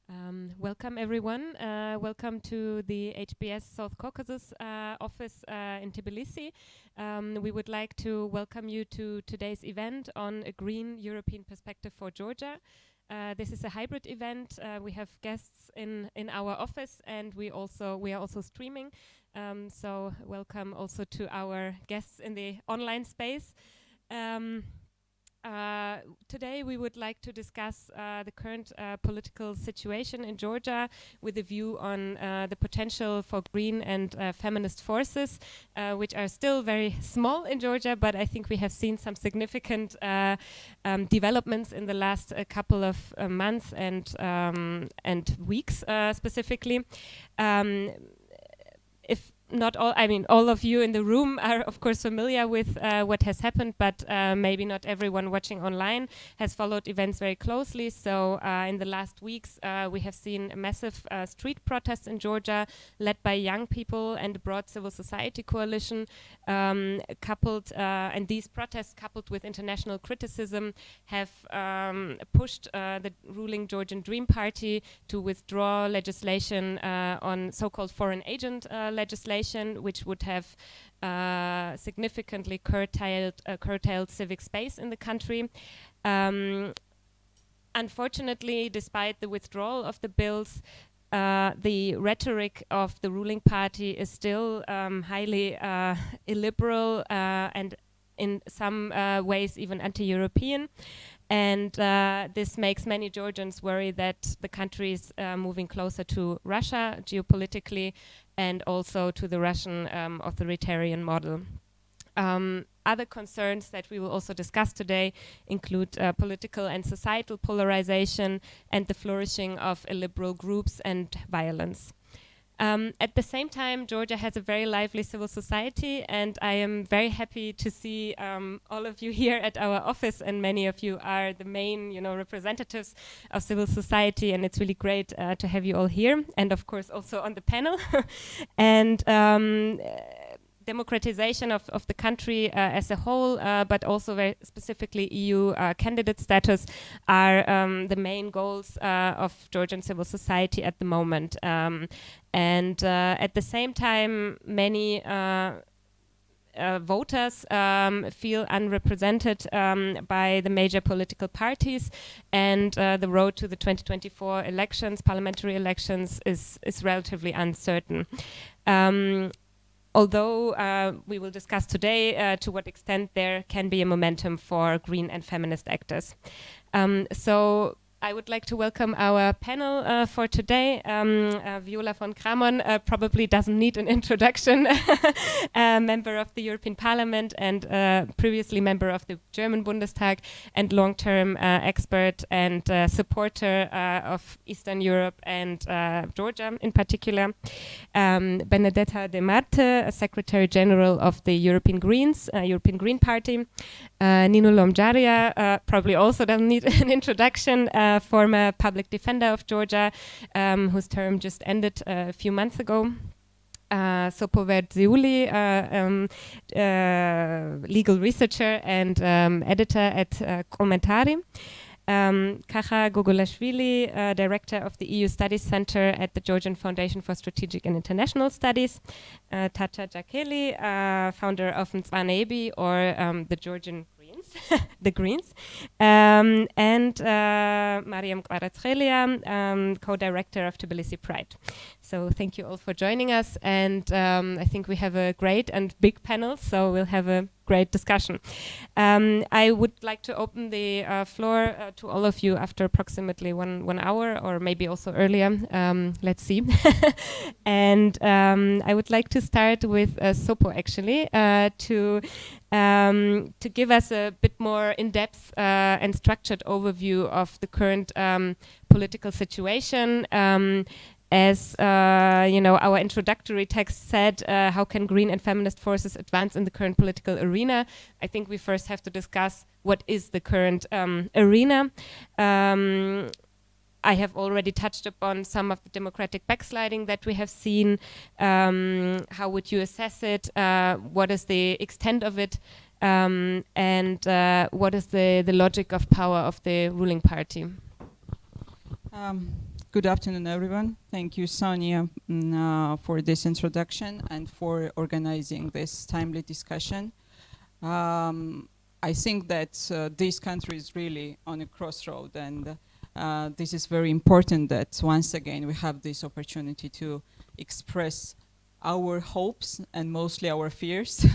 Welcome everyone. Welcome to the HBS South Caucasus office in Tbilisi. We would like to welcome you to today's event on a green European perspective for Georgia. This is a hybrid event. We have guests in our office, and we are also streaming. So welcome also to our guests in the online space. Today we would like to discuss the current political situation in Georgia with a view on the potential for green and feminist forces, which are still very small in Georgia, but I think we have seen some significant developments in the last couple of months and weeks specifically. If not all, I mean, all of you in the room are of course familiar with what has happened, but maybe not everyone watching online has followed events very closely. So in the last weeks, we have seen massive street protests in Georgia led by young people and a broad civil society coalition, and these protests coupled with international criticism have pushed the ruling Georgian Dream Party to withdraw legislation on so-called foreign agent legislation, which would have significantly curtailed civic space in the country. Unfortunately, despite the withdrawal of the bills, the rhetoric of the ruling party is still highly illiberal and in some ways even anti-European. And this makes many Georgians worry that the country is moving closer to Russia geopolitically and also to the Russian authoritarian model. Other concerns that we will also discuss today include political and societal polarization and the flourishing of illiberal groups and violence. At the same time, Georgia has a very lively civil society, and I am very happy to see all of you here at our office, and many of you are the main, representatives of civil society, and it's really great to have you all here, and of course also on the panel. And democratization of the country as a whole, but also very specifically EU candidate status are the main goals of Georgian civil society at the moment. And at the same time, many voters feel unrepresented by the major political parties, and the road to the 2024 elections, parliamentary elections, is relatively uncertain. Although we will discuss today to what extent there can be a momentum for green and feminist actors. So I would like to welcome our panel for today. Viola von Cramon probably doesn't need an introduction. Member of the European Parliament and previously member of the German Bundestag and long-term expert and supporter of Eastern Europe and Georgia in particular. Benedetta de Marte, Secretary General of the European Greens, European Green Party. Nino Lomjaria probably also doesn't need an introduction. Former public defender of Georgia, whose term just ended a few months ago. Sopho Verdzeuli, legal researcher and editor at Komentari. Kakha Gogolashvili, director of the EU Studies Center at the Georgian Foundation for Strategic and International Studies. Tata Jakeli, founder of Mtsvaneebi, or the Georgian Greens, the Greens. And Mariam Kvaratskhelia, co-director of Tbilisi Pride. So thank you all for joining us, and I think we have a great and big panel, so we'll have a great discussion. I would like to open the floor to all of you after approximately one hour, or maybe also earlier. Let's see. And I would like to start with Sopho, actually, to give us a bit more in-depth and structured overview of the current political situation. As our introductory text said, how can green and feminist forces advance in the current political arena? I think we first have to discuss what is the current arena. I have already touched upon some of the democratic backsliding that we have seen. How would you assess it? What is the extent of it? And what is the logic of power of the ruling party? Good afternoon, everyone. Thank you, Sonja, for this introduction and for organizing this timely discussion. I think that this country is really on a crossroad, and this is very important that once again we have this opportunity to express our hopes and mostly our fears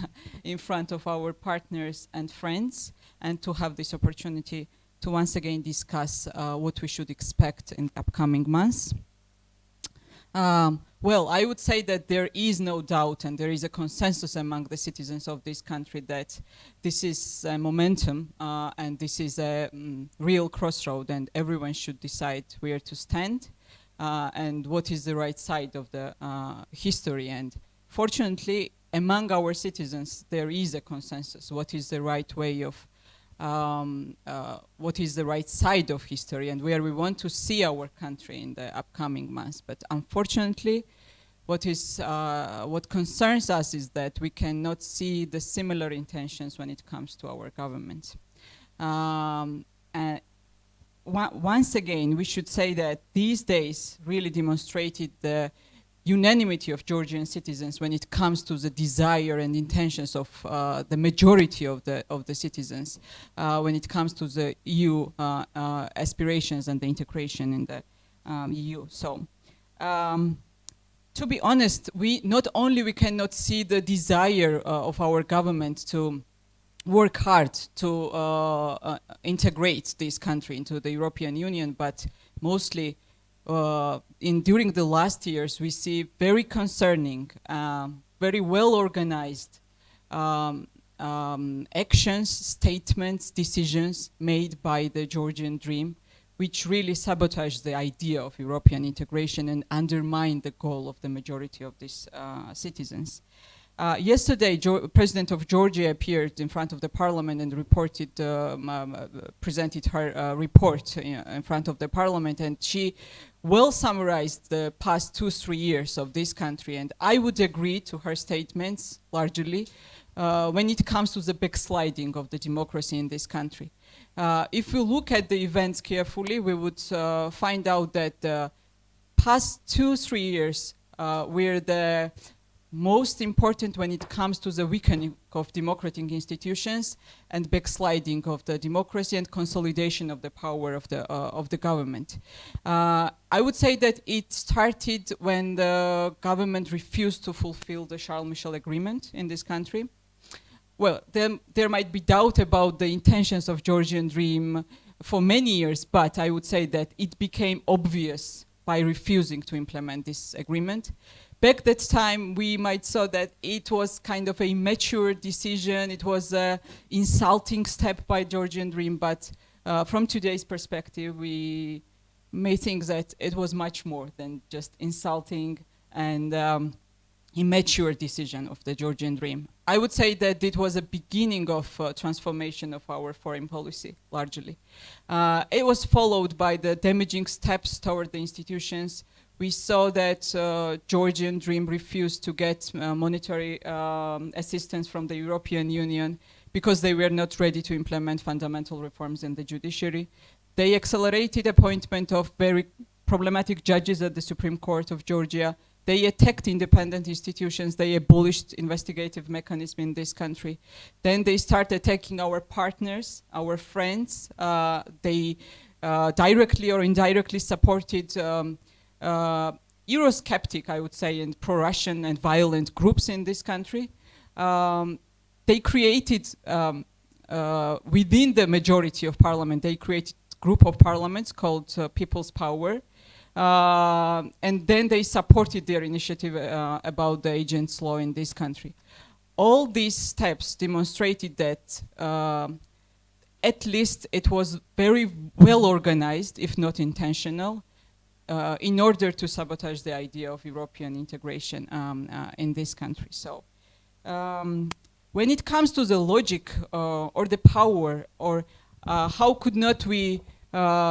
in front of our partners and friends, and to have this opportunity to once again discuss what we should expect in the upcoming months. Well, I would say that there is no doubt and there is a consensus among the citizens of this country that this is a momentum and this is a real crossroad, and everyone should decide where to stand and what is the right side of the history. And fortunately, among our citizens, there is a consensus. What is the right way of what is the right side of history and where we want to see our country in the upcoming months. But unfortunately, what concerns us is that we cannot see the similar intentions when it comes to our government. Once again, we should say that these days really demonstrated the unanimity of Georgian citizens when it comes to the desire and intentions of the majority of the citizens when it comes to the EU aspirations and the integration in the EU. So, to be honest, we cannot see the desire of our government to work hard to integrate this country into the European Union, but mostly during the last years, we see very concerning, very well organized actions, statements, decisions made by the Georgian Dream, which really sabotage the idea of European integration and undermine the goal of the majority of these citizens. Yesterday, President of Georgia appeared in front of the parliament and reported, presented her report in front of the parliament, and she well summarized the past 2-3 years of this country. And I would agree to her statements largely when it comes to the backsliding of the democracy in this country. If we look at the events carefully, we would find out that the past 2-3 years were the most important when it comes to the weakening of democratic institutions and backsliding of the democracy and consolidation of the power of the government. I would say that it started when the government refused to fulfill the Charles Michel agreement in this country. Well, there might be doubt about the intentions of Georgian Dream for many years, but I would say that it became obvious by refusing to implement this agreement. Back that time, we might saw that it was kind of a mature decision. It was an insulting step by Georgian Dream, but from today's perspective, we may think that it was much more than just insulting and immature decision of the Georgian Dream. I would say that it was a beginning of transformation of our foreign policy, largely. It was followed by the damaging steps toward the institutions. We saw that Georgian Dream refused to get monetary assistance from the European Union because they were not ready to implement fundamental reforms in the judiciary. They accelerated appointment of very problematic judges at the Supreme Court of Georgia. They attacked independent institutions. They abolished investigative mechanism in this country. Then they started attacking our partners, our friends. They directly or indirectly supported Eurosceptic, I would say, and pro-Russian and violent groups in this country. They created, within the majority of parliament, they created a group of parliaments called People's Power. And then they supported their initiative about the agents' law in this country. All these steps demonstrated that at least it was very well organized, if not intentional, in order to sabotage the idea of European integration in this country. So when it comes to the logic or the power, or how could not we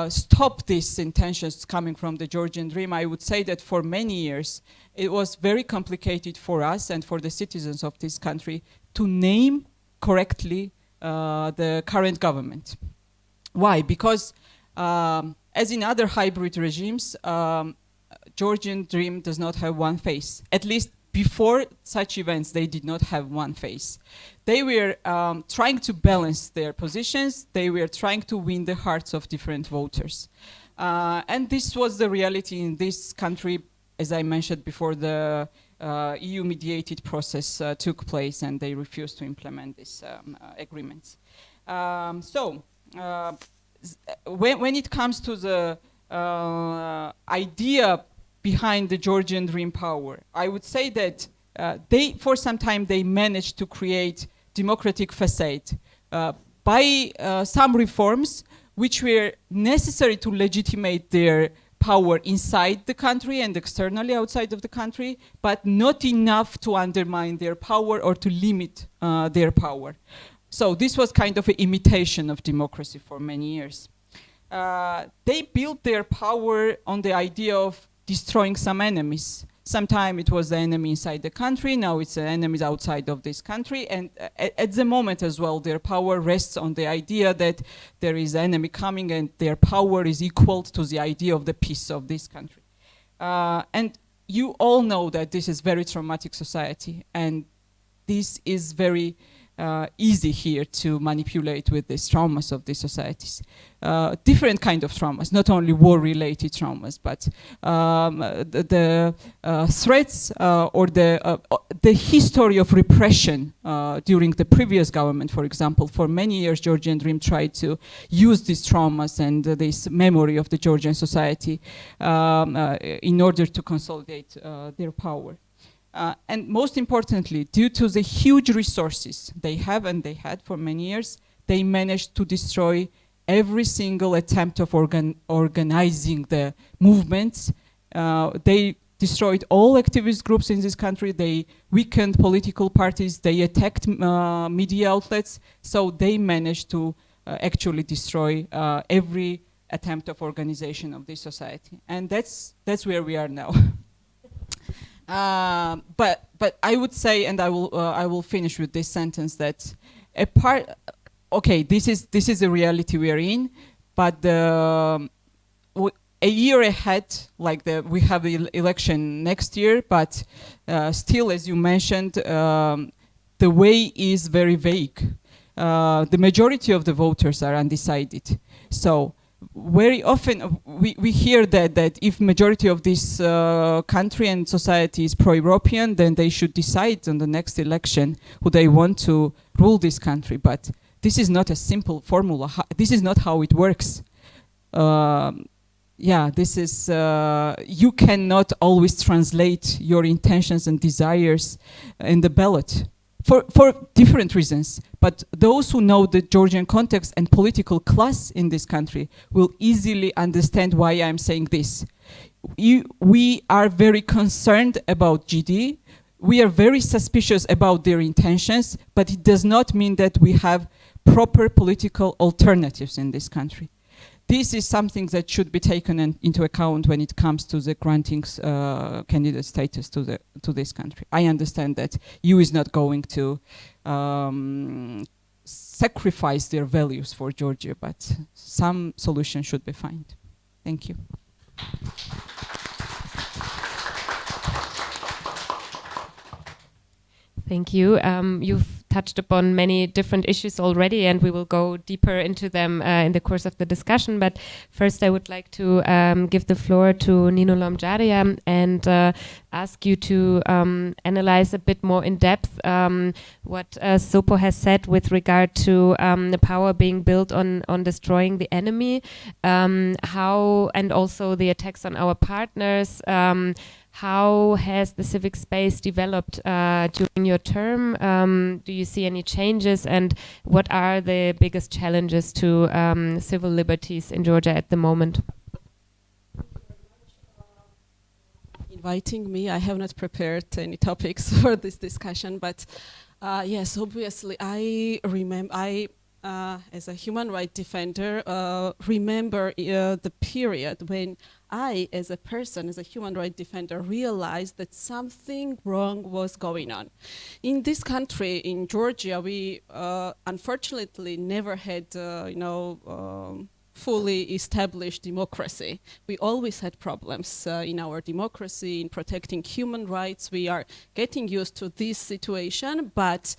stop these intentions coming from the Georgian Dream, I would say that for many years it was very complicated for us and for the citizens of this country to name correctly the current government. Why? Because as in other hybrid regimes, Georgian Dream does not have one face. At least before such events, they did not have one face. They were trying to balance their positions. They were trying to win the hearts of different voters. And this was the reality in this country. As I mentioned before, the EU-mediated process took place, and they refused to implement these agreements. When it comes to the idea behind the Georgian Dream Power, I would say that for some time, they managed to create democratic facade by some reforms which were necessary to legitimate their power inside the country and externally outside of the country, but not enough to undermine their power or to limit their power. So this was kind of an imitation of democracy for many years. They built their power on the idea of destroying some enemies. Sometimes it was the enemy inside the country, now it's the enemies outside of this country, and at the moment as well, their power rests on the idea that there is an enemy coming and their power is equal to the idea of the peace of this country. And you all know that this is very traumatic society, and this is very easy here to manipulate with these traumas of these societies. Different kind of traumas, not only war-related traumas, but the threats or the history of repression during the previous government, for example. For many years, Georgian Dream tried to use these traumas and this memory of the Georgian society in order to consolidate their power. And most importantly, due to the huge resources they have and they had for many years, they managed to destroy every single attempt of organizing the movements. They destroyed all activist groups in this country. They weakened political parties. They attacked media outlets. So they managed to actually destroy every attempt of organization of this society. And that's where we are now. But I would say, and I will finish with this sentence, that okay, this is a reality we are in, but a year ahead, like we have the election next year, but still, as you mentioned, the way is very vague. The majority of the voters are undecided. So very often we hear that if majority of this country and society is pro-European, then they should decide on the next election who they want to rule this country. But this is not a simple formula. This is not how it works. This is, you cannot always translate your intentions and desires in the ballot. For different reasons, but those who know the Georgian context and political class in this country will easily understand why I'm saying this. We are very concerned about GD. We are very suspicious about their intentions, but it does not mean that we have proper political alternatives in this country. This is something that should be taken into account when it comes to the granting candidate status to this country. I understand that EU is not going to sacrifice their values for Georgia, but some solution should be found. Thank you. Thank you. You've touched upon many different issues already, and we will go deeper into them in the course of the discussion. But first, I would like to give the floor to Nino Lomjaria and ask you to analyze a bit more in depth what Sopho has said with regard to the power being built on destroying the enemy, how, and also the attacks on our partners. How has the civic space developed during your term? Do you see any changes, and what are the biggest challenges to civil liberties in Georgia at the moment? Inviting me. I have not prepared any topics for this discussion, but yes, obviously I remember, as a human rights defender, remember the period when I, as a person, as a human rights defender, realized that something wrong was going on. In this country, in Georgia, we unfortunately never had, fully established democracy. We always had problems in our democracy, in protecting human rights. We are getting used to this situation, but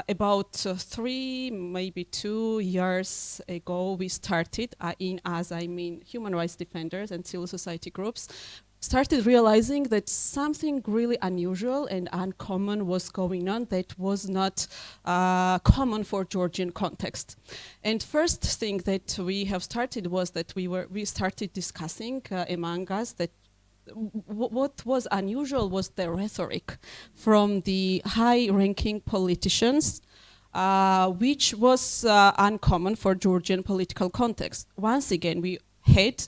about 3, maybe 2 years ago, we started, human rights defenders and civil society groups, started realizing that something really unusual and uncommon was going on that was not common for Georgian context. And first thing that we have started was that we started discussing among us that what was unusual was the rhetoric from the high-ranking politicians, which was uncommon for Georgian political context. Once again, we had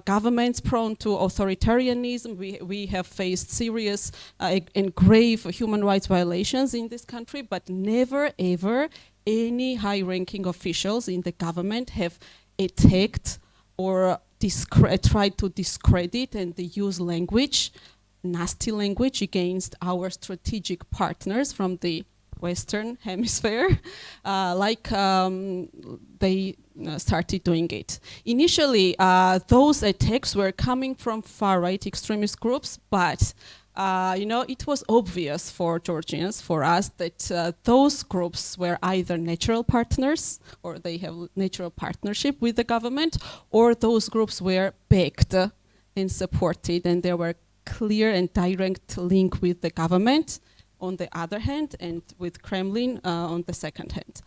governments prone to authoritarianism. We have faced serious and grave human rights violations in this country, but never ever any high-ranking officials in the government have attacked or tried to discredit and they use language, nasty language, against our strategic partners from the Western Hemisphere, they started doing it. Initially, those attacks were coming from far-right extremist groups, but it was obvious for Georgians, for us, that those groups were either natural partners, or they have natural partnership with the government, or those groups were backed and supported, and there were clear and direct link with the government on the other hand, and with Kremlin on the second hand.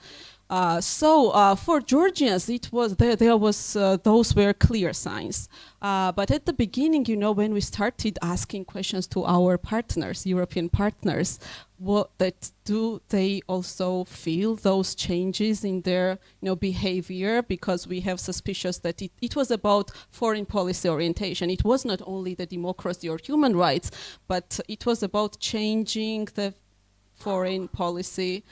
For Georgians, it was those were clear signs. But at the beginning, when we started asking questions to our partners, European partners, do they also feel those changes in their behavior? Because we have suspicions that it was about foreign policy orientation. It was not only the democracy or human rights, but it was about changing the foreign policy,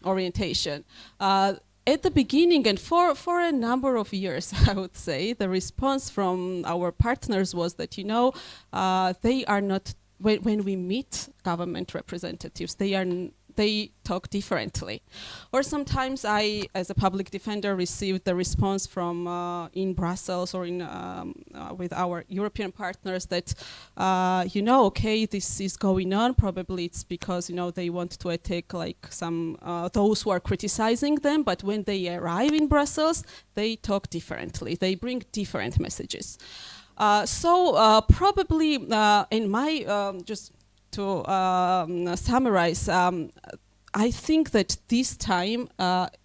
orientation. At the beginning, and for a number of years, I would say, the response from our partners was that, they are not, when we meet government representatives, they talk differently. Or sometimes I, as a public defender, received the response from in Brussels or with our European partners that, okay, this is going on. Probably it's because, they want to attack some those who are criticizing them. But when they arrive in Brussels, they talk differently. They bring different messages. Probably in my just to summarize, I think that this time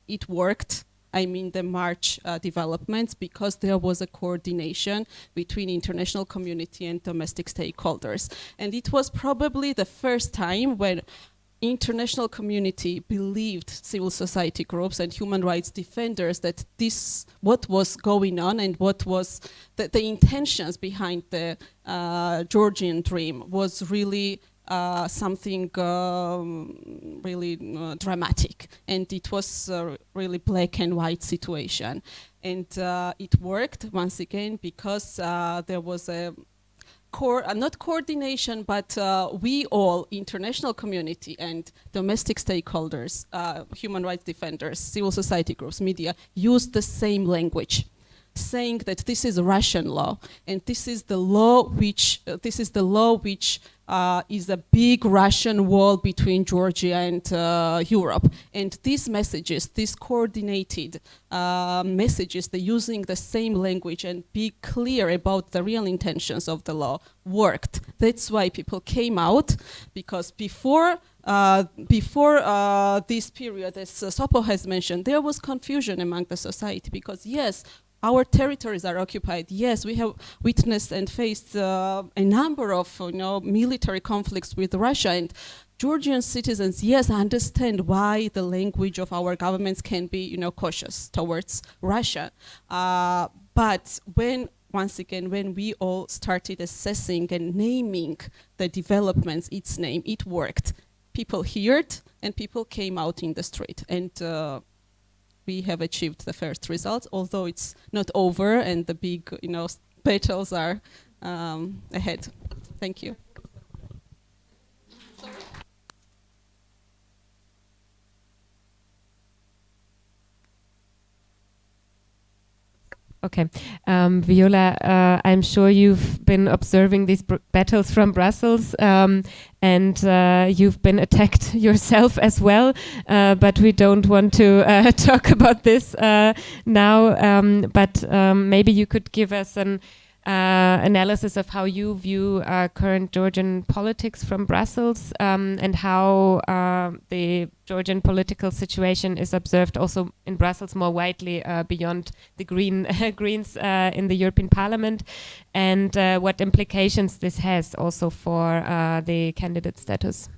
it worked. The March developments, because there was a coordination between international community and domestic stakeholders. And it was probably the first time when international community believed civil society groups and human rights defenders that what was going on and what was the intentions behind the Georgian dream was really something really dramatic, and it was really black and white situation. And it worked once again because there was a not coordination, but we all, international community and domestic stakeholders, human rights defenders, civil society groups, media, used the same language, saying that this is Russian law, and this is the law which is a big Russian wall between Georgia and Europe. And these messages, these coordinated messages, they're using the same language and be clear about the real intentions of the law, worked. That's why people came out, because before this period, as Sopho has mentioned, there was confusion among the society, because yes, our territories are occupied. Yes, we have witnessed and faced a number of military conflicts with Russia, and Georgian citizens, yes, understand why the language of our governments can be cautious towards Russia. But once again, when we all started assessing and naming the developments, its name, it worked. People heard and people came out in the street, and we have achieved the first results, although it's not over and the big, battles are ahead. Thank you. Okay. Viola, I'm sure you've been observing these battles from Brussels, and you've been attacked yourself as well, but we don't want to talk about this now. But maybe you could give us an analysis of how you view current Georgian politics from Brussels, and how the Georgian political situation is observed also in Brussels more widely beyond the Greens in the European Parliament, and what implications this has also for the candidate status.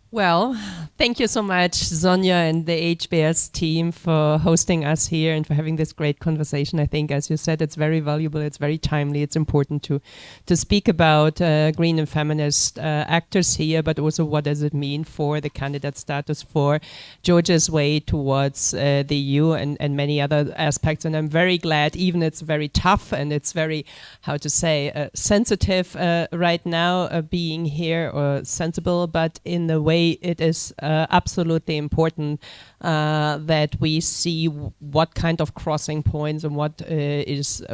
Well, thank you so much, Sonja and the HBS team, for hosting us here and for having this great conversation. I think, as you said, it's very valuable, it's very timely, it's important to speak about green and feminist actors here, but also what does it mean for the candidate status, for Georgia's way towards the EU and many other aspects. And I'm very glad, even it's very tough and it's very, how to say, sensitive right now, being here, or sensible, but in the way it is absolutely important that we see what kind of crossing points and what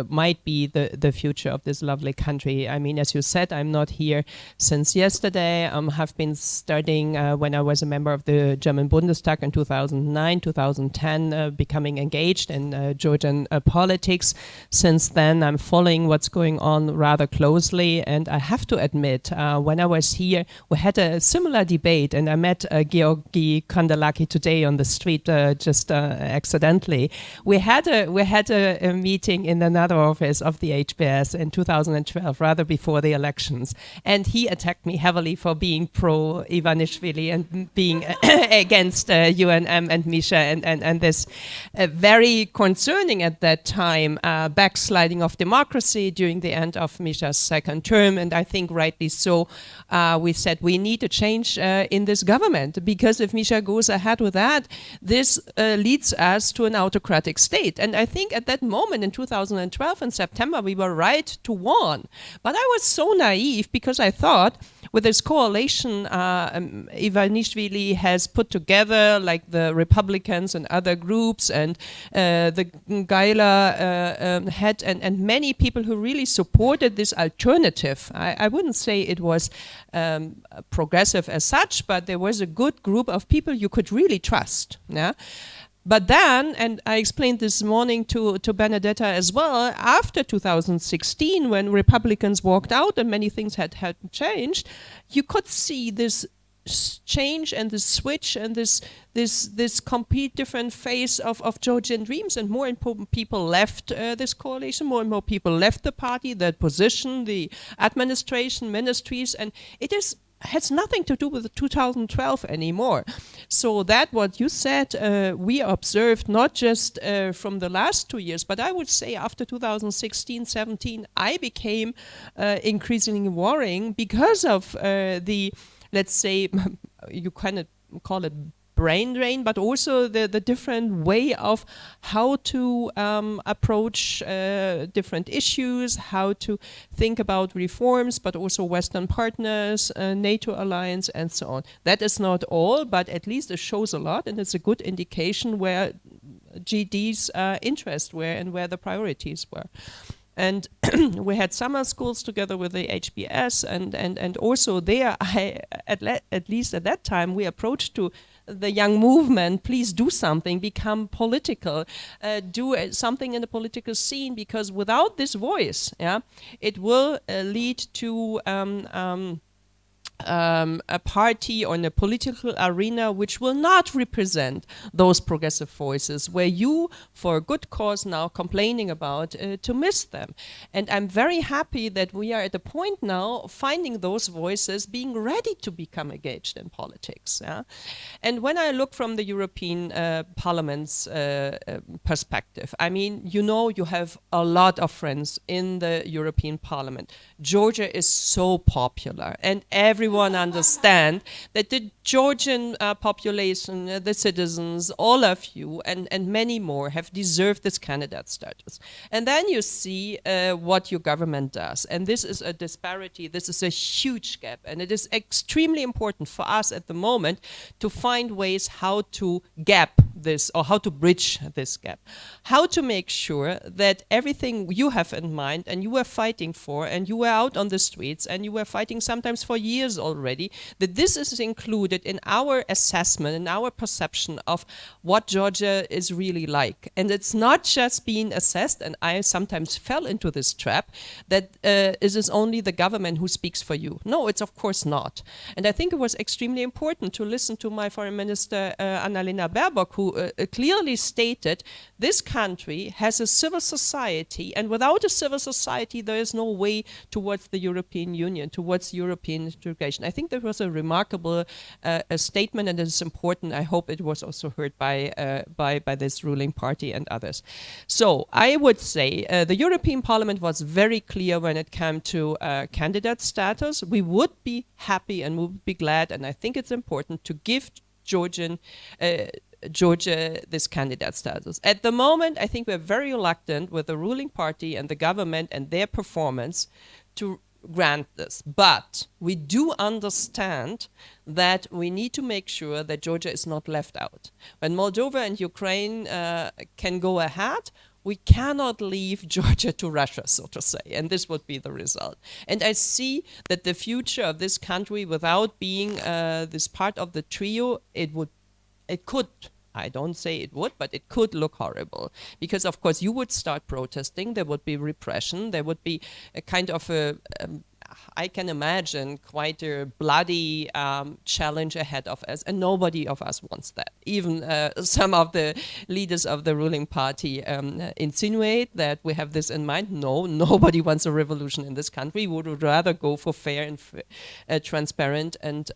might be the future of this lovely country. I mean, as you said, I'm not here since yesterday. Have been studying when I was a member of the German Bundestag in 2009, 2010, becoming engaged in Georgian politics. Since then, I'm following what's going on rather closely, and I have to admit, when I was here, we had a similar debate, and I met Georgi Kandelaki today on the street just accidentally. We had a meeting in another office of the HBS in 2012, rather before the elections, and he attacked me heavily for being pro Ivanishvili and being against UNM and Misha, and this very concerning at that time backsliding of democracy during the end of Misha's second term. And I think rightly so, we said we need a change in this government, because if Misha goes ahead with that, this leads us to an autocratic state. And I think at that moment in 2012 in September, we were right to warn. But I was so naive, because I thought with this coalition Ivanishvili has put together, like the Republicans and other groups, and the Gaila head, and many people who really supported this alternative. I wouldn't say it was progressive as such, but there was a good group of people you could really trust. Yeah. But then, and I explained this morning to Benedetta as well, after 2016, when Republicans walked out and many things had changed, you could see this change and this switch and this complete different phase of Georgian dreams, and more important people left this coalition, more and more people left the party, that position, the administration, ministries, and it has nothing to do with 2012 anymore. So that what you said, we observed not just from the last 2 years, but I would say after 2016, 17, I became increasingly worrying because of the, let's say, you kind of call it brain drain, but also the different way of how to approach different issues, how to think about reforms, but also Western partners, NATO alliance, and so on. That is not all, but at least it shows a lot, and it's a good indication where GD's interests were and where the priorities were. And we had summer schools together with the HBS, and also there, at least at that time, we approached to the young movement, please do something, become political, do something in the political scene, because without this voice, it will lead to a party or in a political arena which will not represent those progressive voices, where you, for a good cause now complaining about, to miss them. And I'm very happy that we are at a point now finding those voices being ready to become engaged in politics. And when I look from the European Parliament's perspective, I mean, you have a lot of friends in the European Parliament. Georgia is so popular, and everyone understand that the Georgian population, the citizens, all of you, and many more have deserved this candidate status. And then you see what your government does. And this is a disparity, this is a huge gap. And it is extremely important for us at the moment to find ways how to gap this, or how to bridge this gap, how to make sure that everything you have in mind and you were fighting for, and you were out on the streets and you were fighting sometimes for years already, that this is included in our assessment and our perception of what Georgia is really like. And it's not just being assessed, and I sometimes fell into this trap, that it is only the government who speaks for you. No, it's of course not. And I think it was extremely important to listen to my foreign minister, Annalena Baerbock, who clearly stated this country has a civil society, and without a civil society, there is no way towards the European Union, towards European integration. I think that was a remarkable statement, and it is important. I hope it was also heard by this ruling party and others. So I would say the European Parliament was very clear when it came to candidate status. We would be happy and we would be glad, and I think it's important to give Georgia this candidate status. At the moment, I think we're very reluctant with the ruling party and the government and their performance to grant this. But we do understand that we need to make sure that Georgia is not left out. When Moldova and Ukraine can go ahead, we cannot leave Georgia to Russia, so to say, and this would be the result. And I see that the future of this country, without being this part of the trio, it could, I don't say it would, but it could look horrible. Because, of course, you would start protesting, there would be repression, there would be a kind of I can imagine quite a bloody challenge ahead of us, and nobody of us wants that. Even some of the leaders of the ruling party insinuate that we have this in mind. No, nobody wants a revolution in this country. We would rather go for fair and transparent and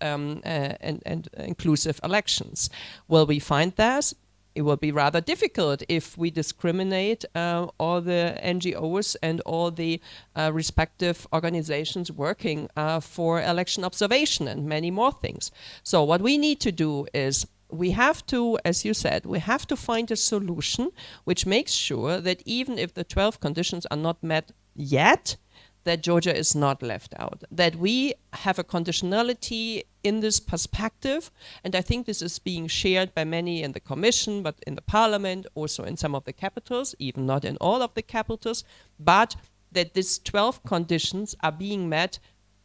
inclusive elections. Will we find that? It will be rather difficult if we discriminate all the NGOs and all the respective organizations working for election observation and many more things. So what we need to do is we have to, as you said, we have to find a solution which makes sure that even if the 12 conditions are not met yet, that Georgia is not left out, that we have a conditionality in this perspective, and I think this is being shared by many in the Commission, but in the Parliament, also in some of the capitals, even not in all of the capitals, but that these 12 conditions are being met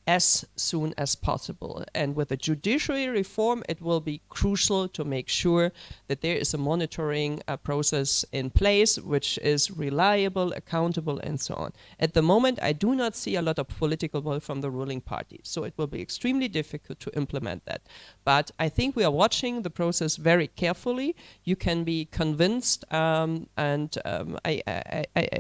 as soon as possible. And with the judiciary reform, it will be crucial to make sure that there is a monitoring process in place which is reliable, accountable, and so on. At the moment, I do not see a lot of political will from the ruling party, so it will be extremely difficult to implement that. But I think we are watching the process very carefully. You can be convinced, I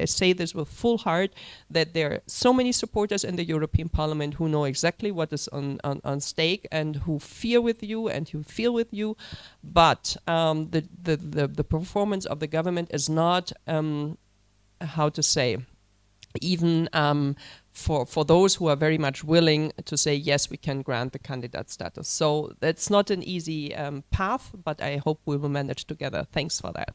say this with full heart, that there are so many supporters in the European Parliament who know exactly what is on stake and who fear with you and who feel with you, but the performance of the government is not, how to say, even for those who are very much willing to say, yes, we can grant the candidate status. So that's not an easy path, but I hope we will manage together. Thanks for that.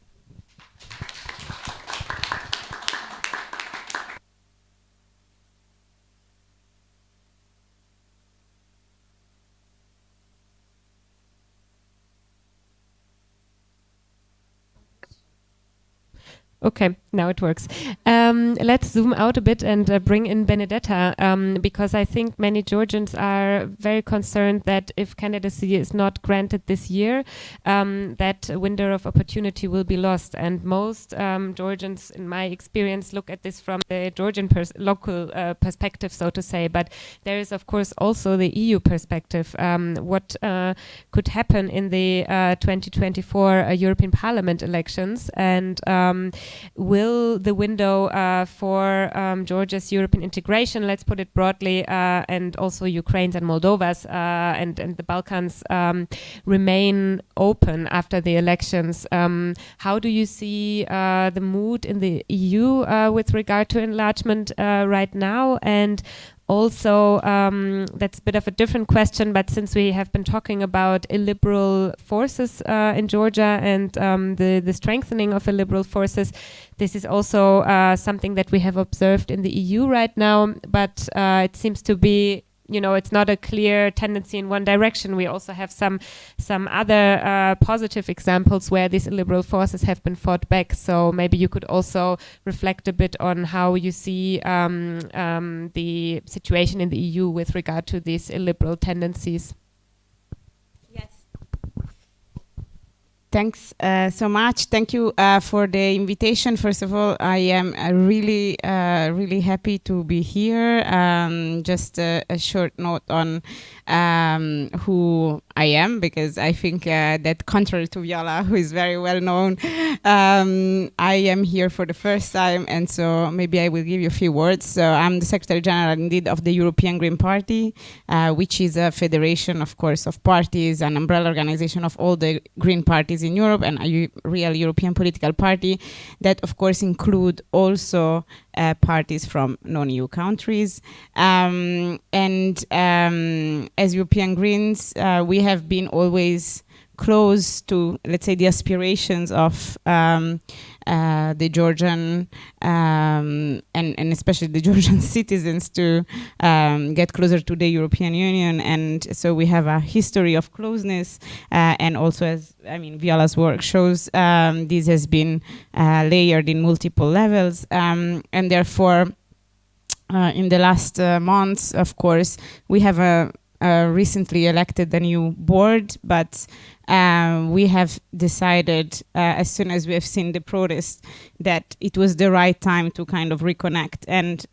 Okay, now it works. Let's zoom out a bit and bring in Benedetta, because I think many Georgians are very concerned that if candidacy is not granted this year, that window of opportunity will be lost. And most Georgians, in my experience, look at this from the Georgian local perspective, so to say. But there is, of course, also the EU perspective. What could happen in the 2024 European Parliament elections, and will the window for Georgia's European integration, let's put it broadly, and also Ukraine's and Moldova's and the Balkans remain open after the elections? How do you see the mood in the EU with regard to enlargement right now? And also, that's a bit of a different question, but since we have been talking about illiberal forces in Georgia and the strengthening of illiberal forces, this is also something that we have observed in the EU right now, but it seems to be it's not a clear tendency in one direction. We also have some other positive examples where these illiberal forces have been fought back. So maybe you could also reflect a bit on how you see the situation in the EU with regard to these illiberal tendencies. Thanks so much. Thank you for the invitation. First of all, I am really happy to be here. Just a short note on who I am, because I think that contrary to Viola, who is very well known, I am here for the first time, and so maybe I will give you a few words. So I'm the Secretary General indeed of the European Green Party, which is a federation, of course, of parties, an umbrella organization of all the green parties in Europe, and a real European political party that, of course, include also parties from non-EU countries. And as European Greens, we have been always close to, let's say, the aspirations of the Georgian and especially the Georgian citizens to get closer to the European Union. And so we have a history of closeness, and also, as Viola's work shows, this has been layered in multiple levels, and therefore in the last months, of course, we have recently elected a new board, but we have decided, as soon as we have seen the protest, that it was the right time to kind of reconnect and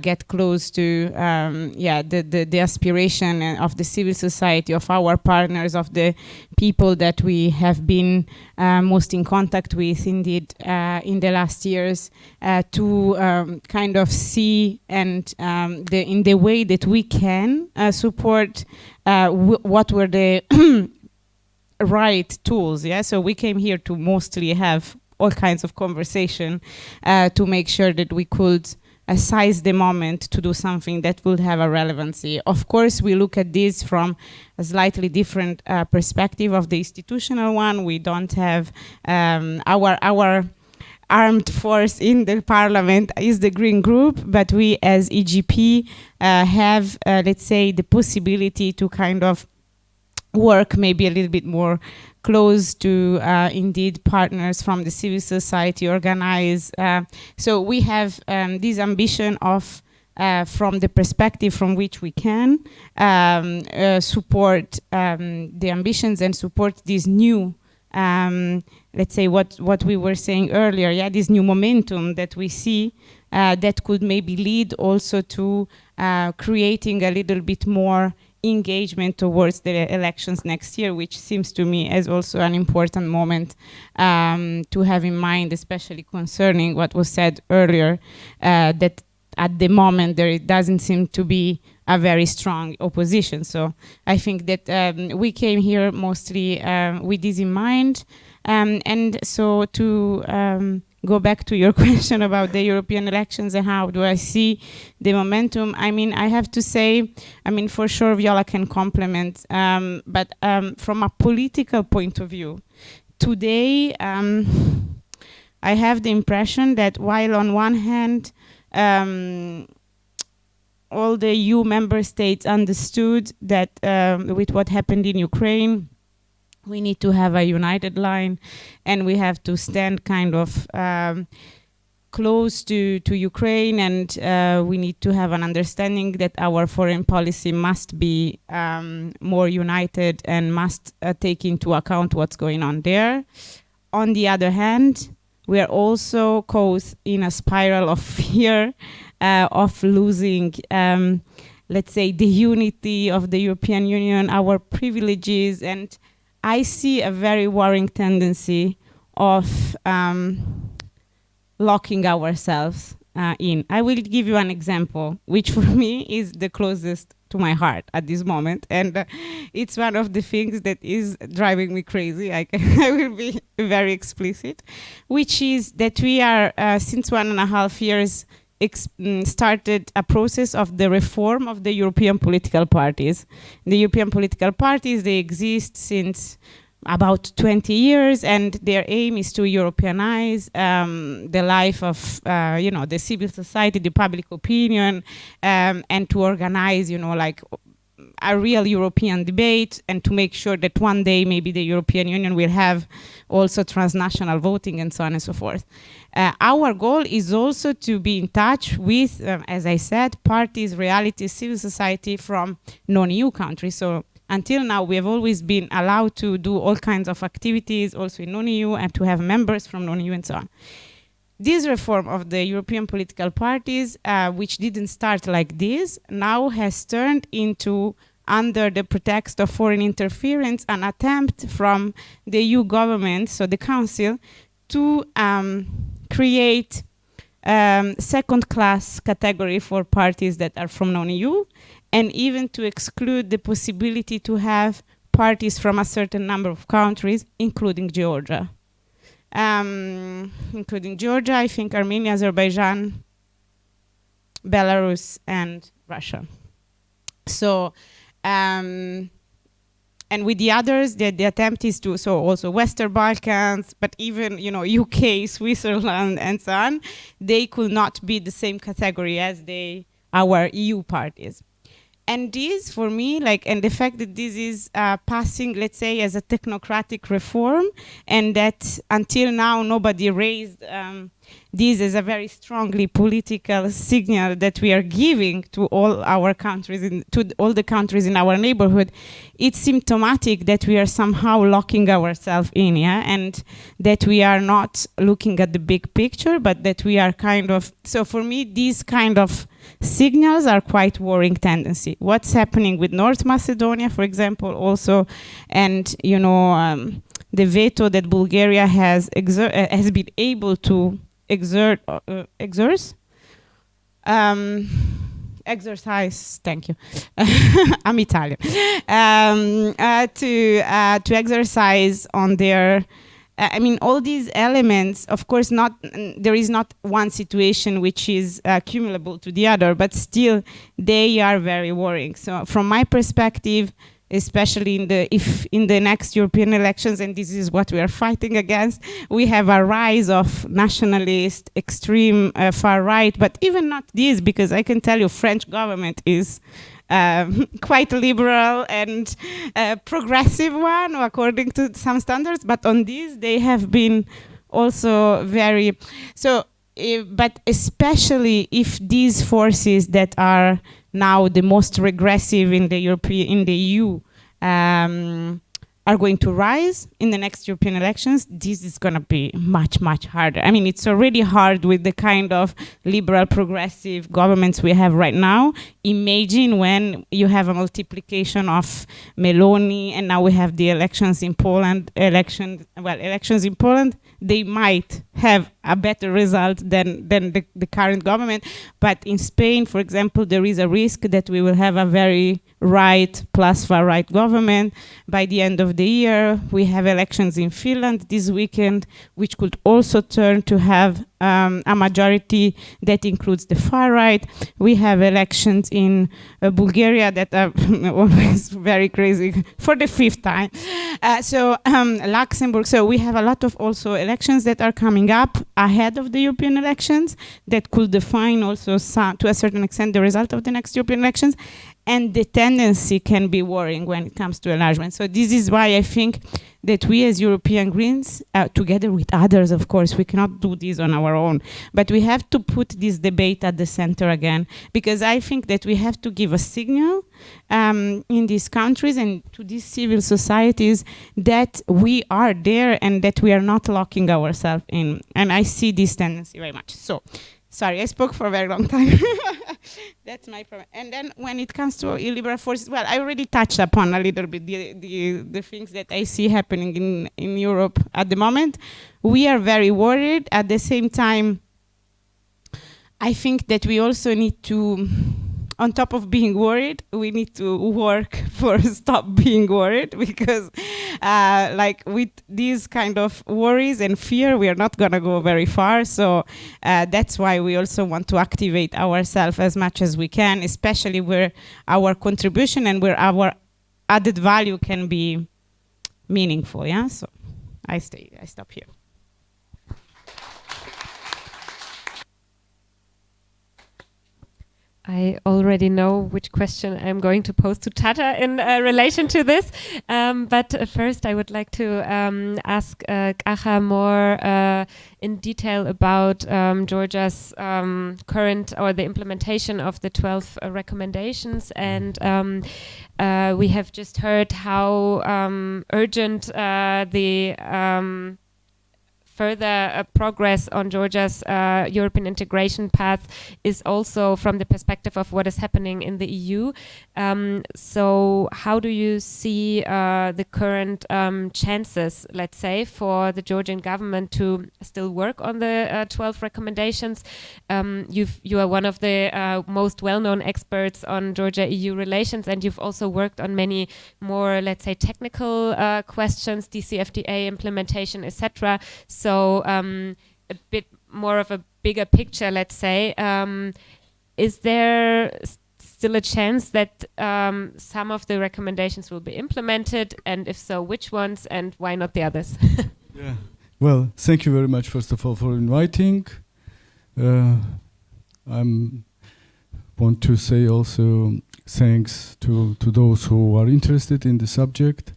get close to the aspiration of the civil society, of our partners, of the people that we have been most in contact with, indeed, in the last years, to kind of see and in the way that we can support what were the right tools. So we came here to mostly have all kinds of conversation to make sure that we could seize the moment to do something that would have a relevancy. Of course, we look at this from a slightly different perspective of the institutional one. We don't have our armed force in the parliament is the Green Group, but we as EGP have, let's say, the possibility to kind of work maybe a little bit more close to indeed partners from the civil society, organize. So we have this ambition of from the perspective from which we can support the ambitions and support this new let's say what we were saying earlier, this new momentum that we see that could maybe lead also to creating a little bit more engagement towards the elections next year, which seems to me as also an important moment to have in mind, especially concerning what was said earlier, that at the moment there doesn't seem to be a very strong opposition. So I think that we came here mostly with this in mind. And so to go back to your question about the European elections and how do I see the momentum, I have to say, for sure Viola can complement, but from a political point of view, today I have the impression that while on one hand all the EU member states understood that with what happened in Ukraine, we need to have a united line and we have to stand kind of close to Ukraine, and we need to have an understanding that our foreign policy must be more united and must take into account what's going on there. On the other hand, we are also caught in a spiral of fear of losing, let's say, the unity of the European Union, our privileges, and I see a very worrying tendency of locking ourselves in. I will give you an example, which for me is the closest to my heart at this moment, and it's one of the things that is driving me crazy. I will be very explicit, which is that we are, since 1.5 years, started a process of the reform of the European political parties. The European political parties, they exist since about 20 years, and their aim is to Europeanize the life of, the civil society, the public opinion, and to organize, like a real European debate, and to make sure that one day maybe the European Union will have also transnational voting and so on and so forth. Our goal is also to be in touch with, as I said, parties, realities, civil society from non-EU countries. So until now, we have always been allowed to do all kinds of activities also in non-EU and to have members from non-EU and so on. This reform of the European political parties, which didn't start like this, now has turned into, under the pretext of foreign interference, an attempt from the EU government, so the Council, to create second-class category for parties that are from non-EU, and even to exclude the possibility to have parties from a certain number of countries, including Georgia. I think Armenia, Azerbaijan, Belarus, and Russia. So, and with the others, the attempt is to, so also Western Balkans, but even, UK, Switzerland, and so on, they could not be the same category as our EU parties. And this, for me, and the fact that this is passing, let's say, as a technocratic reform, and that until now nobody raised this as a very strongly political signal that we are giving to all our countries, to all the countries in our neighborhood, it's symptomatic that we are somehow locking ourselves in, and that we are not looking at the big picture, but that we are so for me, these kind of signals are quite worrying tendency. What's happening with North Macedonia, for example, also, and the veto that Bulgaria has been able to exercise. Thank you. I'm Italian. To exercise on their. All these elements, of course, there is not one situation which is cumulable to the other, but still they are very worrying. So from my perspective, especially if in the next European elections, and this is what we are fighting against, we have a rise of nationalist, extreme far right, but even not this, because I can tell you French government is quite liberal and progressive one according to some standards, but on this they have been also very but especially if these forces that are now the most regressive in the EU are going to rise in the next European elections, this is going to be much, much harder. It's already hard with the kind of liberal progressive governments we have right now. Imagine when you have a multiplication of Meloni, and now we have the elections in Poland. Elections in Poland, they might have a better result than the current government. But in Spain, for example, there is a risk that we will have a very right plus far right government by the end of the year. We have elections in Finland this weekend, which could also turn to have a majority that includes the far right. We have elections in Bulgaria that are always very crazy for the 5th time. Luxembourg. So we have a lot of also elections that are coming up ahead of the European elections that could define also to a certain extent the result of the next European elections. And the tendency can be worrying when it comes to enlargement. So this is why I think that we as European Greens, together with others, of course, we cannot do this on our own, but we have to put this debate at the center again, because I think that we have to give a signal in these countries and to these civil societies that we are there and that we are not locking ourselves in. And I see this tendency very much. So, sorry, I spoke for a very long time. That's my problem. And then when it comes to illiberal forces, well, I already touched upon a little bit the things that I see happening in Europe at the moment. We are very worried. At the same time, I think that we also need to, on top of being worried, we need to work for stop being worried, because with these kind of worries and fear, we are not going to go very far. So that's why we also want to activate ourselves as much as we can, especially where our contribution and where our added value can be meaningful. Yeah, so I stop here. I already know which question I'm going to pose to Tata in relation to this. But first, I would like to ask Kakha more in detail about Georgia's current or the implementation of the 12 recommendations. And we have just heard how urgent the further progress on Georgia's European integration path is also from the perspective of what is happening in the EU. So how do you see the current chances, let's say, for the Georgian government to still work on the 12 recommendations? You are one of the most well-known experts on Georgia-EU relations, and you've also worked on many more, let's say, technical questions, DCFTA implementation, etc. So a bit more of a bigger picture, let's say. Is there still a chance that some of the recommendations will be implemented? And if so, which ones, and why not the others? Yeah. Well, thank you very much, first of all, for inviting. I want to say also thanks to those who are interested in the subject.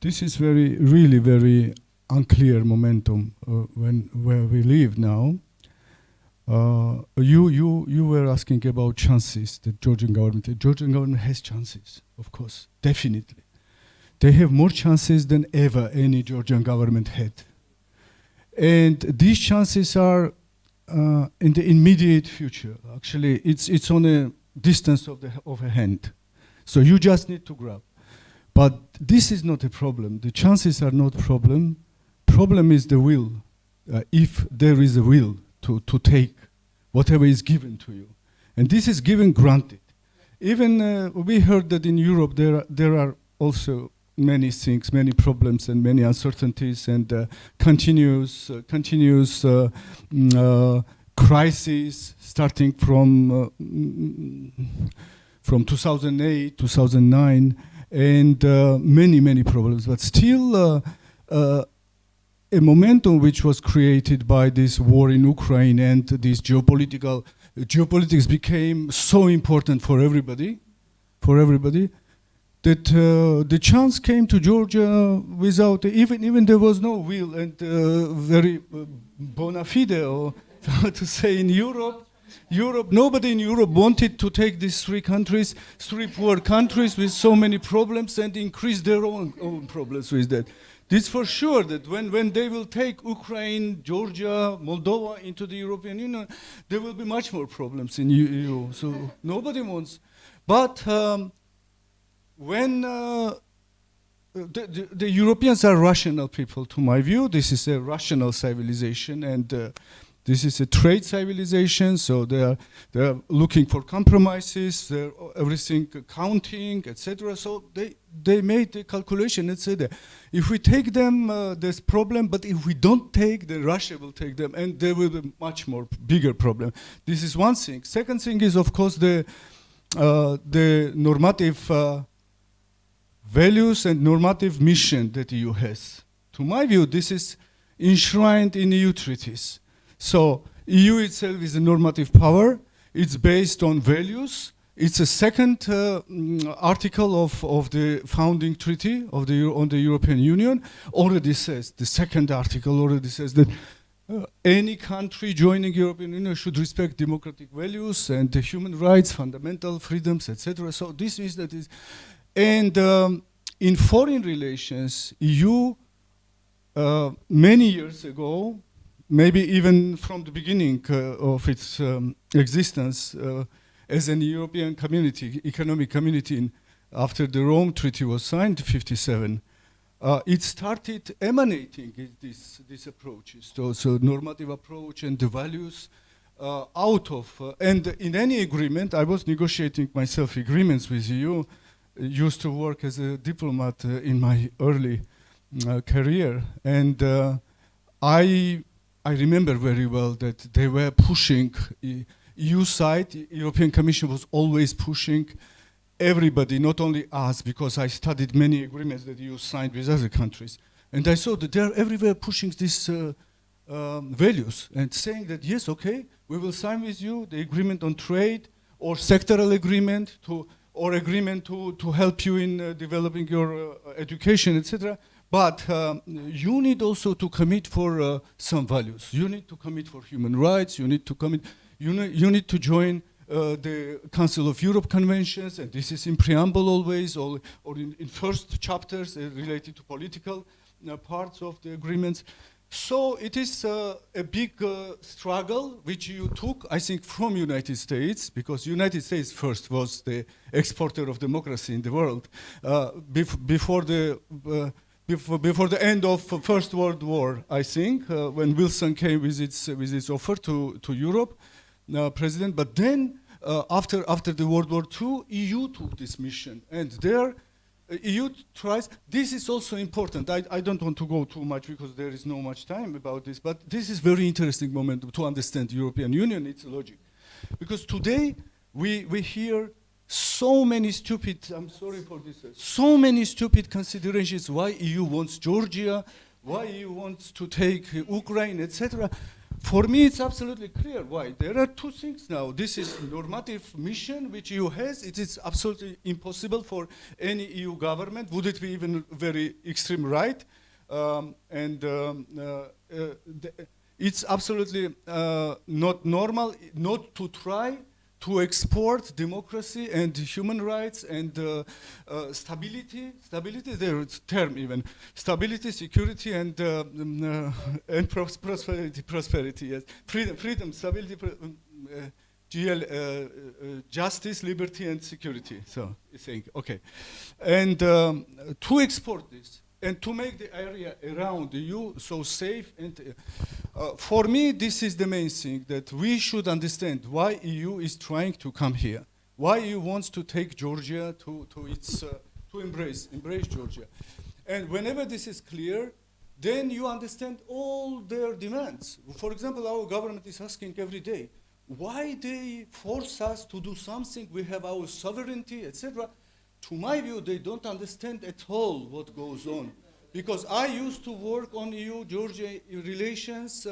This is really very unclear momentum where we live now. You were asking about chances. The Georgian government has chances, of course, definitely. They have more chances than ever any Georgian government had, and these chances are in the immediate future. Actually, it's on a distance of a hand, so you just need to grab. But this is not a problem. The chances are not problem. Problem is the will. If there is a will to take whatever is given to you, and this is given granted. Even we heard that in Europe there are also many things, many problems, and many uncertainties, and continuous crises starting from 2008, 2009. And many problems, but still a momentum which was created by this war in Ukraine, and this geopolitics became so important for everybody, that the chance came to Georgia without even there was no will, and very bona fide, or how to say, in Europe, nobody in Europe wanted to take these three poor countries with so many problems, and increase their own problems with that. This for sure, that when they will take Ukraine, Georgia, Moldova into the European Union, there will be much more problems in EU. So nobody wants. But when the Europeans are rational people, to my view, this is a rational civilization, and this is a trade civilization, so they are looking for compromises, they're everything counting, etc. So they made the calculation and said, if we take them, there's problem, but if we don't take, then Russia will take them, and there will be much more bigger problem. This is one thing. Second thing is, of course, the normative values and normative mission that EU has. To my view, this is enshrined in EU treaties. So EU itself is a normative power. It's based on values. It's a second article of the founding treaty on the European Union. Already says, the second article already says that any country joining European Union should respect democratic values and the human rights, fundamental freedoms, etc. So this is that is, and in foreign relations, EU many years ago, maybe even from the beginning of its existence as an European community, economic community, after the Rome Treaty was signed in 1957, it started emanating these approaches, so normative approach and the values out of, and in any agreement, I was negotiating myself agreements with EU, used to work as a diplomat in my early career, and I remember very well that they were pushing, EU side, European Commission was always pushing everybody, not only us, because I studied many agreements that you signed with other countries, and I saw that they're everywhere pushing these values and saying that, yes, okay, we will sign with you the agreement on trade or sectoral agreement or agreement to help you in developing your education, etc. But you need also to commit for some values. You need to commit for human rights. You need to commit. You need to join the Council of Europe conventions, and this is in preamble always, or in first chapters related to political parts of the agreements. So it is a big struggle which you took, I think, from United States, because United States first was the exporter of democracy in the world. Before the end of First World War, I think, when Wilson came with its offer to Europe, president. But then, after the World War II, EU took this mission, and there. EU tries, this is also important. I don't want to go too much because there is no much time about this, but this is very interesting moment to understand European Union, its logic. Because today we hear so many stupid, I'm sorry for this, so many stupid considerations why EU wants Georgia, why EU wants to take Ukraine, etc. For me, it's absolutely clear why. There are two things now. This is normative mission which EU has. It is absolutely impossible for any EU government. Would it be even very extreme right? It's absolutely not normal not to try to export democracy and human rights and stability, their term even, stability, security, and prosperity, yes, freedom, stability, justice, liberty, and security. So I think, okay, and to export this and to make the area around the EU so safe. And for me, this is the main thing, that we should understand why EU is trying to come here, why EU wants to take Georgia to embrace Georgia. And whenever this is clear, then you understand all their demands. For example, our government is asking every day, why they force us to do something? We have our sovereignty, etc. To my view, they don't understand at all what goes on. Because I used to work on EU-Georgia relations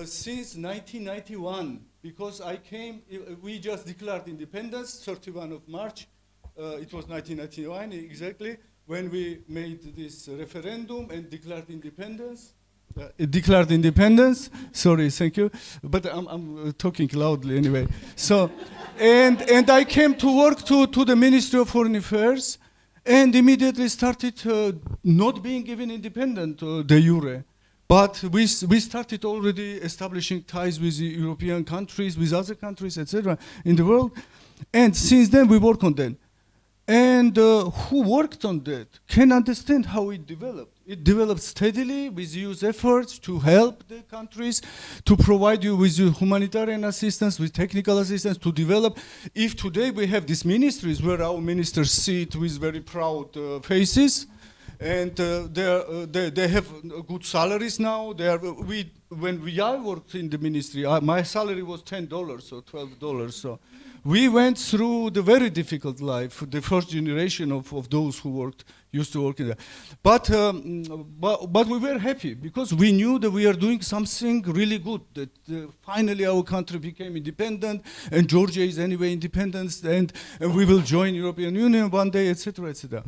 since 1991. Because I came, we just declared independence, 31 of March. It was 1991, exactly, when we made this referendum and declared independence. Sorry, thank you. But I'm talking loudly anyway. So, and I came to work to the Ministry of Foreign Affairs, and immediately started not being even independent de jure. But we started already establishing ties with the European countries, with other countries, etc. in the world. And since then we work on that. And who worked on that can understand how it developed. It developed steadily with EU's efforts to help the countries, to provide you with humanitarian assistance, with technical assistance, to develop. If today we have these ministries where our ministers sit with very proud faces, and they have good salaries now. When I worked in the ministry, my salary was $10 or $12. So we went through the very difficult life, the first generation of those who used to work in there. But we were happy because we knew that we are doing something really good, that finally our country became independent, and Georgia is anyway independent, and we will join European Union one day, etc., etc.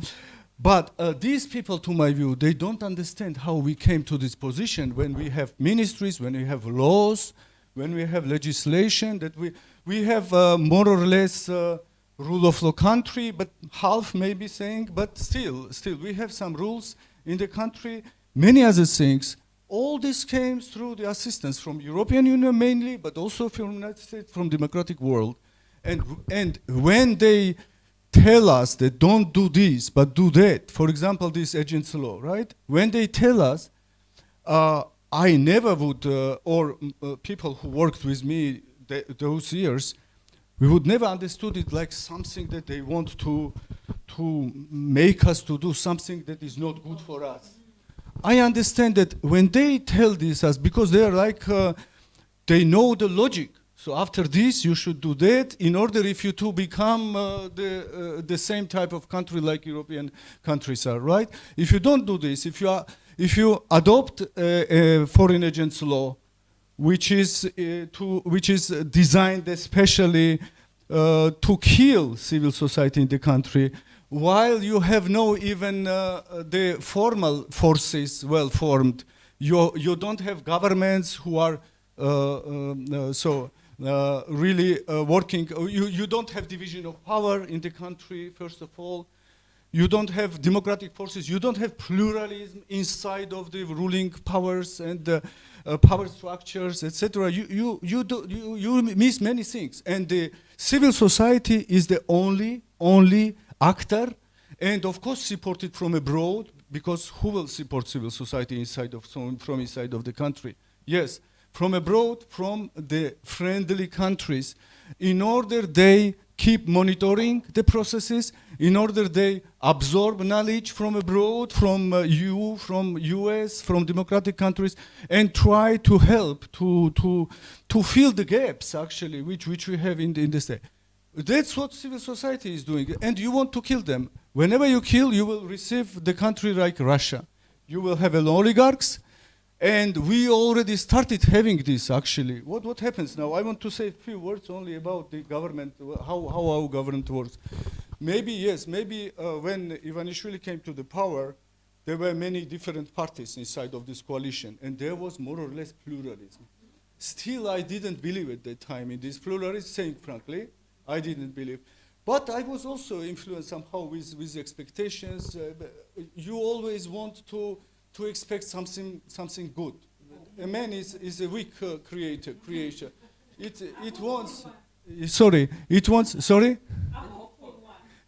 But these people, to my view, they don't understand how we came to this position when we have ministries, when we have laws, when we have legislation, that we have more or less rule of law country, but half maybe saying, but still we have some rules in the country, many other things. All this came through the assistance from European Union mainly, but also from United States, from democratic world. And when they tell us that don't do this, but do that, for example, this agent's law, right? When they tell us, I never would, or people who worked with me those years, we would never understood it like something that they want to make us to do something that is not good for us. I understand that when they tell this us, because they are like, they know the logic. So after this, you should do that in order if you to become the same type of country like European countries are, right? If you don't do this, if you adopt a foreign agents law, which is designed especially to kill civil society in the country, while you have no even the formal forces well formed, you don't have governments who are really working. You don't have division of power in the country, first of all. You don't have democratic forces. You don't have pluralism inside of the ruling powers and power structures, etc. You miss many things. And the civil society is the only actor, and of course supported from abroad, because who will support civil society from inside of the country? Yes, from abroad, from the friendly countries, in order they keep monitoring the processes, in order they absorb knowledge from abroad, from EU, from US, from democratic countries, and try to help to fill the gaps actually which we have in the state. That's what civil society is doing, and you want to kill them. Whenever you kill, you will receive the country like Russia. You will have oligarchs, and we already started having this actually. What happens now? I want to say a few words only about the government, how our government works. Maybe when Ivanishvili came to the power, there were many different parties inside of this coalition, and there was more or less pluralism. Still, I didn't believe at that time in this pluralism, saying frankly, I didn't believe. But I was also influenced somehow with expectations. You always want to expect something good. A man is a weak creature. It wants. Sorry.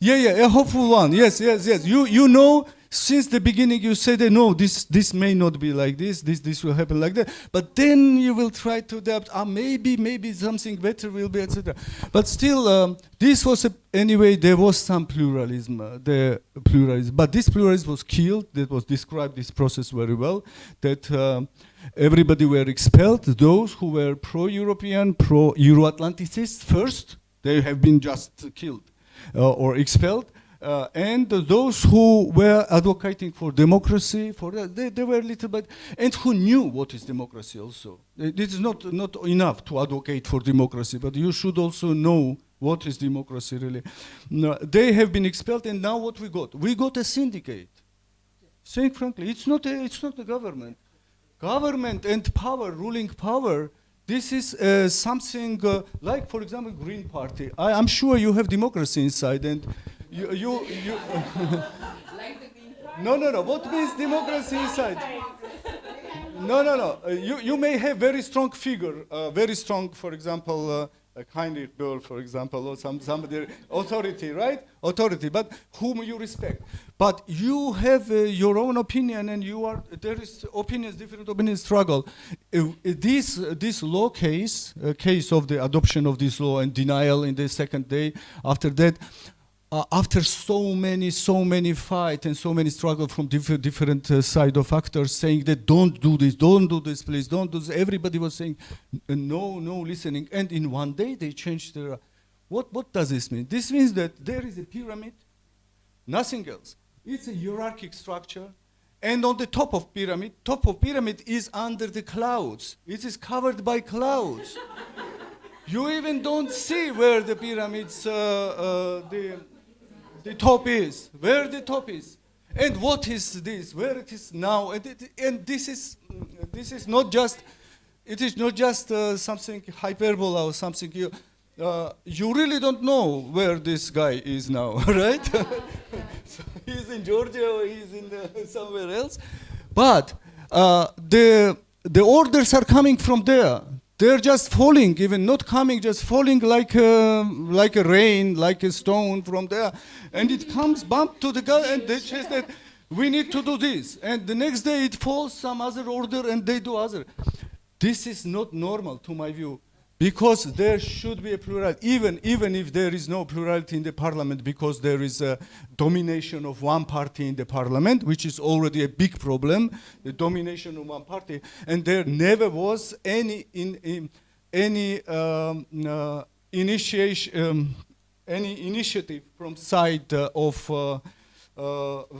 Yeah, a hopeful one. Yes. You know, since the beginning you say that no, this may not be like this will happen like that. But then you will try to adapt. Maybe something better will be, etc. But still, this was anyway. There was some pluralism, but this pluralism was killed. That was described this process very well. That everybody were expelled. Those who were pro-European, pro-Euro-Atlanticists first, they have been just killed. Or expelled, and those who were advocating for democracy, they were a little bit, and who knew what is democracy also. It is not enough to advocate for democracy, but you should also know what is democracy really. No, they have been expelled, and now what we got? We got a syndicate. Saying frankly, it's not the government. Government and power, ruling power. This is something like, for example, Green Party. I'm sure you have democracy inside, and you Like the Green Party? No. What means democracy inside? No. You may have very strong figure, very strong, for example, like Heinrich, Boell, for example, or somebody, authority, right? Authority, but whom you respect. But you have your own opinion, and there is different opinions struggle. This law case of the adoption of this law and denial in the second day, after that, after so many fights and so many struggles from different side of actors saying that don't do this, please, don't do this. Everybody was saying no listening. And in one day they changed their. What does this mean? This means that there is a pyramid, nothing else. It's a hierarchic structure, and on the top of pyramid is under the clouds. It is covered by clouds. You even don't see where the pyramids the top is, where the top is, and what is this, where it is now, and this is not just, it is not just something hyperbole or something. You really don't know where this guy is now, right? So he's in Georgia or he's in somewhere else, but the orders are coming from there. They're just falling, even not coming, just falling like a rain, like a stone from there. And it comes bump to the guy, and they say that we need to do this. And the next day it falls some other order, and they do other. This is not normal, to my view, because there should be a plurality, even if there is no plurality in the parliament, because there is a domination of one party in the parliament, which is already a big problem, the domination of one party, and there never was any any initiation, any initiative from side of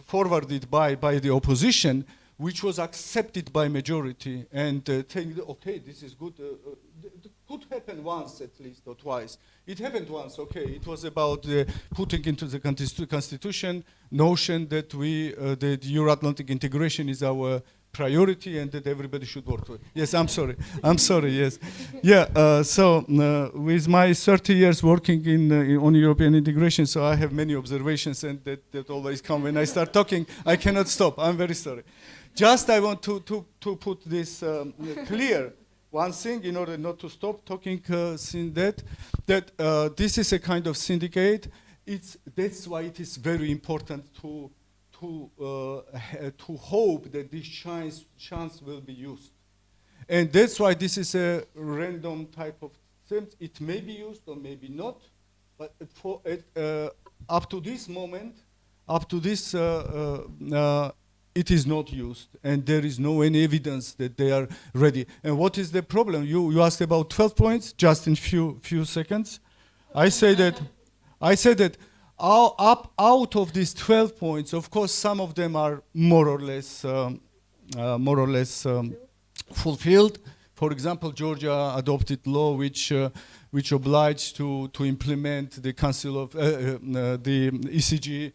forwarded by the opposition, which was accepted by majority, and think, okay, this is good. Could happen once at least or twice. It happened once, okay. It was about putting into the constitution notion that that Euro-Atlantic integration is our priority and that everybody should work for it. Yes, I'm sorry. I'm sorry, yes. Yeah, so with my 30 years working on European integration, so I have many observations, and that always come when I start talking. I cannot stop. I'm very sorry. Just I want to put this clear. One thing, in order not to stop talking, since that this is a kind of syndicate. That's why it is very important to hope that this chance will be used, and that's why this is a random type of thing. It may be used or maybe not, but up to this moment, it is not used, and there is no any evidence that they are ready. And what is the problem? You asked about 12 points just in few seconds. I say that out of these 12 points, of course, some of them are more or less fulfilled. For example, Georgia adopted law which obliged to implement the Council of the ECG.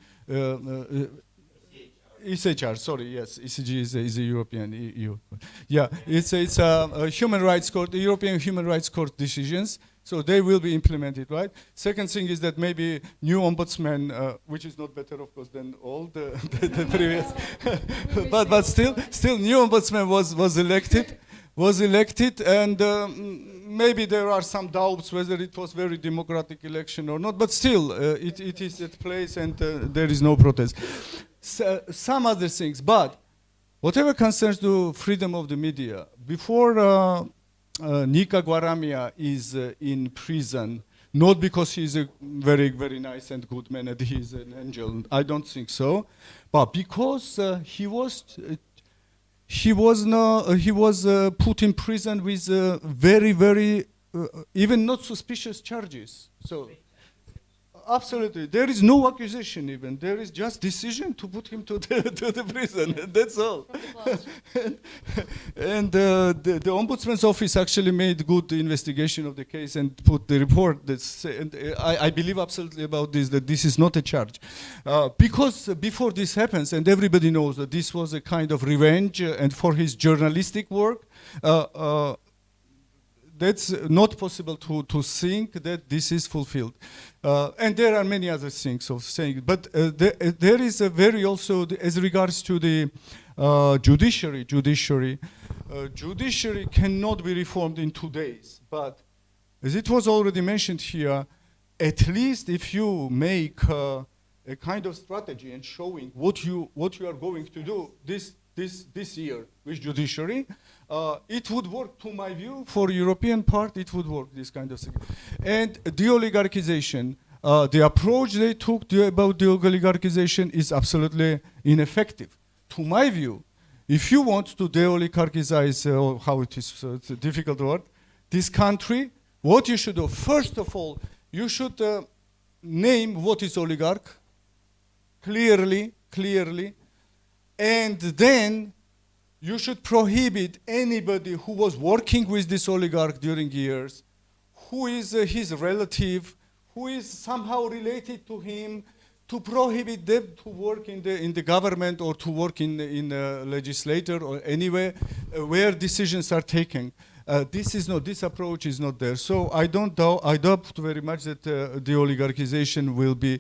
ECHR, sorry, yes, ECG is a European EU. Yeah, it's a human rights court, the European Human Rights Court decisions, so they will be implemented, right? Second thing is that maybe new ombudsman, which is not better, of course, than all the previous, but still new ombudsman was elected, and maybe there are some doubts whether it was very democratic election or not, but still it is at place, and there is no protest. Some other things, but whatever concerns to freedom of the media, before Nika Gwaramia is in prison, not because he's a very, very nice and good man and he's an angel, I don't think so, but because he was put in prison with very, very even not suspicious charges. So. Absolutely, there is no accusation even. There is just decision to put him to the prison. That's all. and the ombudsman's office actually made good investigation of the case and put the report. And I believe absolutely about this, that this is not a charge, because before this happens, and everybody knows that this was a kind of revenge, and for his journalistic work. That's not possible to think that this is fulfilled. And there are many other things of saying, but there is a very also, as regards to the judiciary cannot be reformed in 2 days. But as it was already mentioned here, at least if you make a kind of strategy and showing what you are going to do this year with judiciary, it would work, to my view. For European part, it would work, this kind of thing. And de-oligarchization, the approach they took about de-oligarchization is absolutely ineffective. To my view, if you want to de-oligarchize, or how it is, it's a difficult word, this country, what you should do, first of all, you should name what is oligarch, clearly, and then you should prohibit anybody who was working with this oligarch during years, who is his relative, who is somehow related to him, to prohibit them to work in the government or to work in the legislature or anywhere where decisions are taken. This approach is not there. So I doubt very much that the oligarchization will be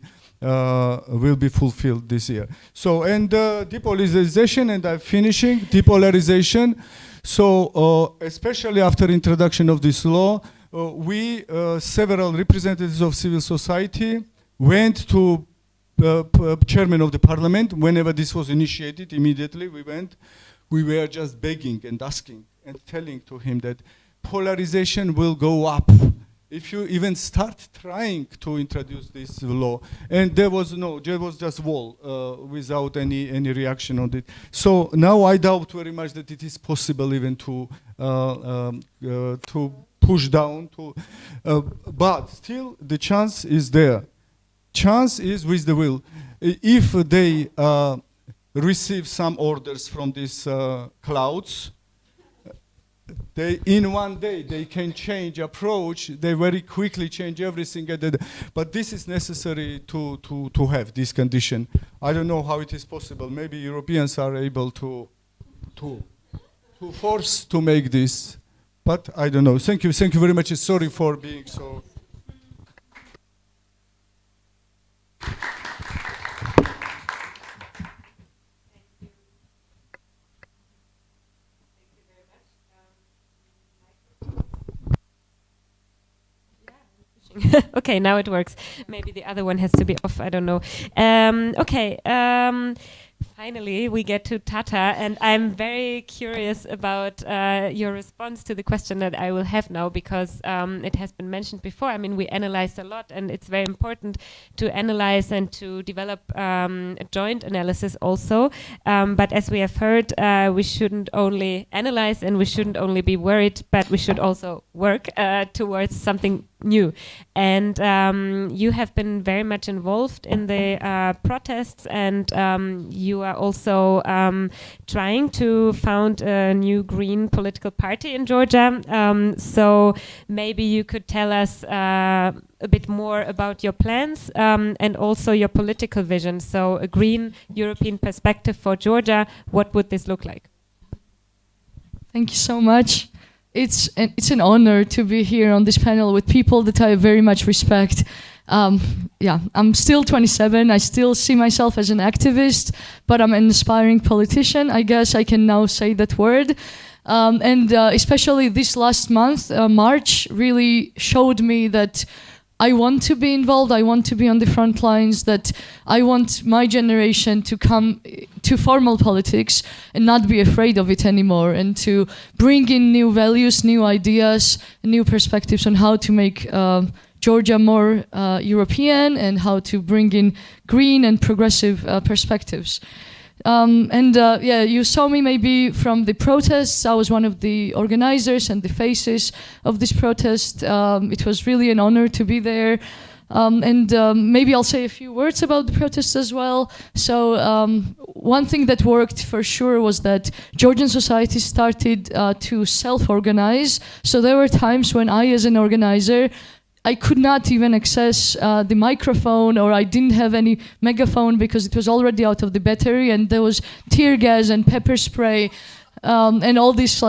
fulfilled this year. So, and depolarization, and I'm finishing, depolarization. So especially after introduction of this law, we, several representatives of civil society, went to chairman of the parliament. Whenever this was initiated, immediately we went. We were just begging and asking and telling to him that polarization will go up if you even start trying to introduce this law. And there was just wall without any reaction on it. So now I doubt very much that it is possible even to push down to, but still the chance is there. Chance is with the will. If they receive some orders from these clouds, they in one day they can change approach. They very quickly change everything. But this is necessary to have this condition. I don't know how it is possible. Maybe Europeans are able to force to make this, but I don't know. Thank you very much. Sorry for being so. Okay, now it works. Maybe the other one has to be off. I don't know. Okay. Finally, we get to Tata, and I'm very curious about your response to the question that I will have now, because it has been mentioned before. I mean, we analyzed a lot, and it's very important to analyze and to develop a joint analysis also. But as we have heard, we shouldn't only analyze and we shouldn't only be worried, but we should also work towards something new. And you have been very much involved in the protests, and you are also trying to found a new green political party in Georgia. So maybe you could tell us a bit more about your plans and also your political vision. So a green European perspective for Georgia, what would this look like? Thank you so much. It's an honor to be here on this panel with people that I very much respect. I'm still 27. I still see myself as an activist, but I'm an aspiring politician. I guess I can now say that word. And especially this last month, March, really showed me that I want to be involved, I want to be on the front lines, that I want my generation to come to formal politics and not be afraid of it anymore, and to bring in new values, new ideas, new perspectives on how to make Georgia more European, and how to bring in green and progressive perspectives. You saw me maybe from the protests. I was one of the organizers and the faces of this protest. It was really an honor to be there. Maybe I'll say a few words about the protests as well. So one thing that worked for sure was that Georgian society started to self-organize. So there were times when I, as an organizer, I could not even access the microphone, or I didn't have any megaphone because it was already out of the battery, and there was tear gas and pepper spray and all this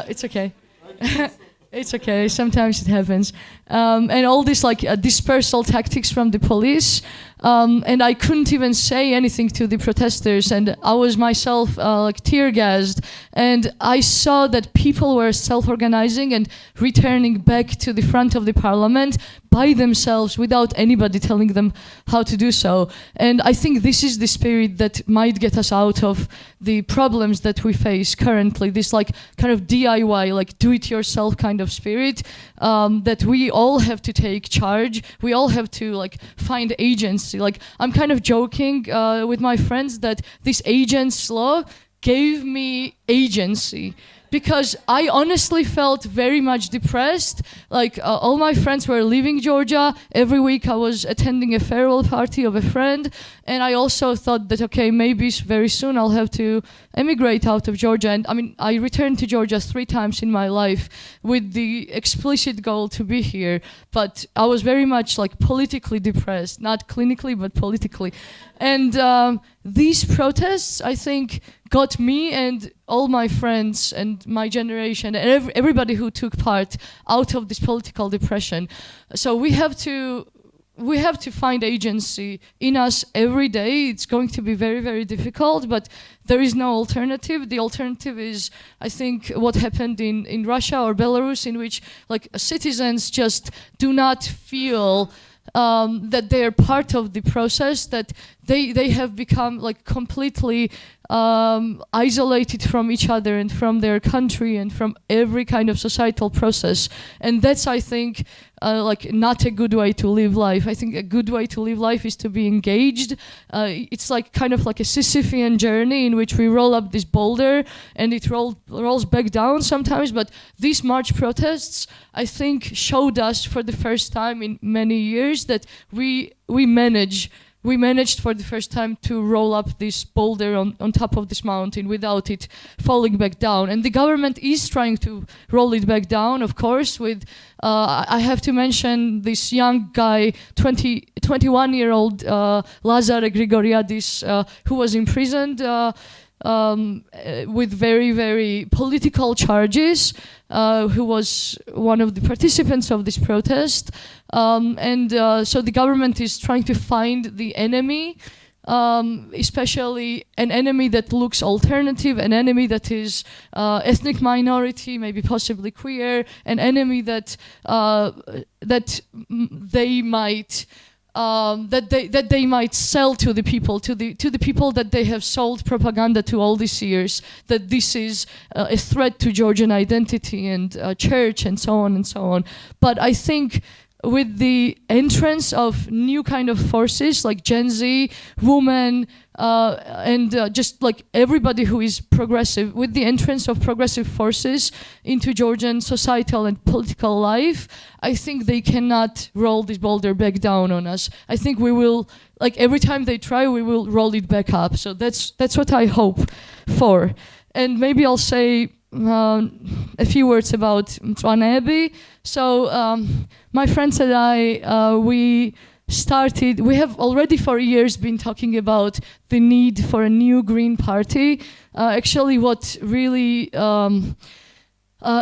it's okay. It's okay, sometimes it happens. And all this dispersal tactics from the police. And I couldn't even say anything to the protesters, and I was myself tear gassed. And I saw that people were self-organizing and returning back to the front of the parliament by themselves without anybody telling them how to do so. And I think this is the spirit that might get us out of the problems that we face currently, this kind of DIY, do-it-yourself kind of spirit, that we all have to take charge. We all have to find agency. I'm kind of joking with my friends that this agents law gave me agency, because I honestly felt very much depressed. All my friends were leaving Georgia. Every week I was attending a farewell party of a friend. And I also thought that, okay, maybe very soon I'll have to emigrate out of Georgia. And I mean, I returned to Georgia 3 times in my life with the explicit goal to be here. But I was very much politically depressed, not clinically, but politically. And these protests, I think, got me and all my friends and my generation and everybody who took part out of this political depression. So we have to find agency in us every day. It's going to be very, very difficult, but there is no alternative. The alternative is, I think, what happened in Russia or Belarus, in which citizens just do not feel that they are part of the process, that they have become completely isolated from each other and from their country and from every kind of societal process. And that's, I think, like not a good way to live life. I think a good way to live life is to be engaged. It's like kind of like a Sisyphean journey in which we roll up this boulder and it rolls back down sometimes. But these March protests, I think, showed us for the first time in many years that we managed for the first time to roll up this boulder on top of this mountain without it falling back down. And the government is trying to roll it back down, of course, with, I have to mention this young guy, 21-year-old Lazare Grigoriadis, who was imprisoned with very, very political charges, who was one of the participants of this protest. So the government is trying to find the enemy, especially an enemy that looks alternative, an enemy that is ethnic minority, maybe possibly queer, an enemy that they might sell to the people, to the people that they have sold propaganda to all these years, that this is a threat to Georgian identity and church and so on and so on. But I think with the entrance of new kind of forces like Gen Z, women, and just like everybody who is progressive, with the entrance of progressive forces into Georgian societal and political life, I think they cannot roll this boulder back down on us. I think we will, like every time they try, we will roll it back up. So that's what I hope for. And maybe I'll say a few words about Mtsvaneebi. So my friends and I, we have already for years been talking about the need for a new Green Party. Actually, what really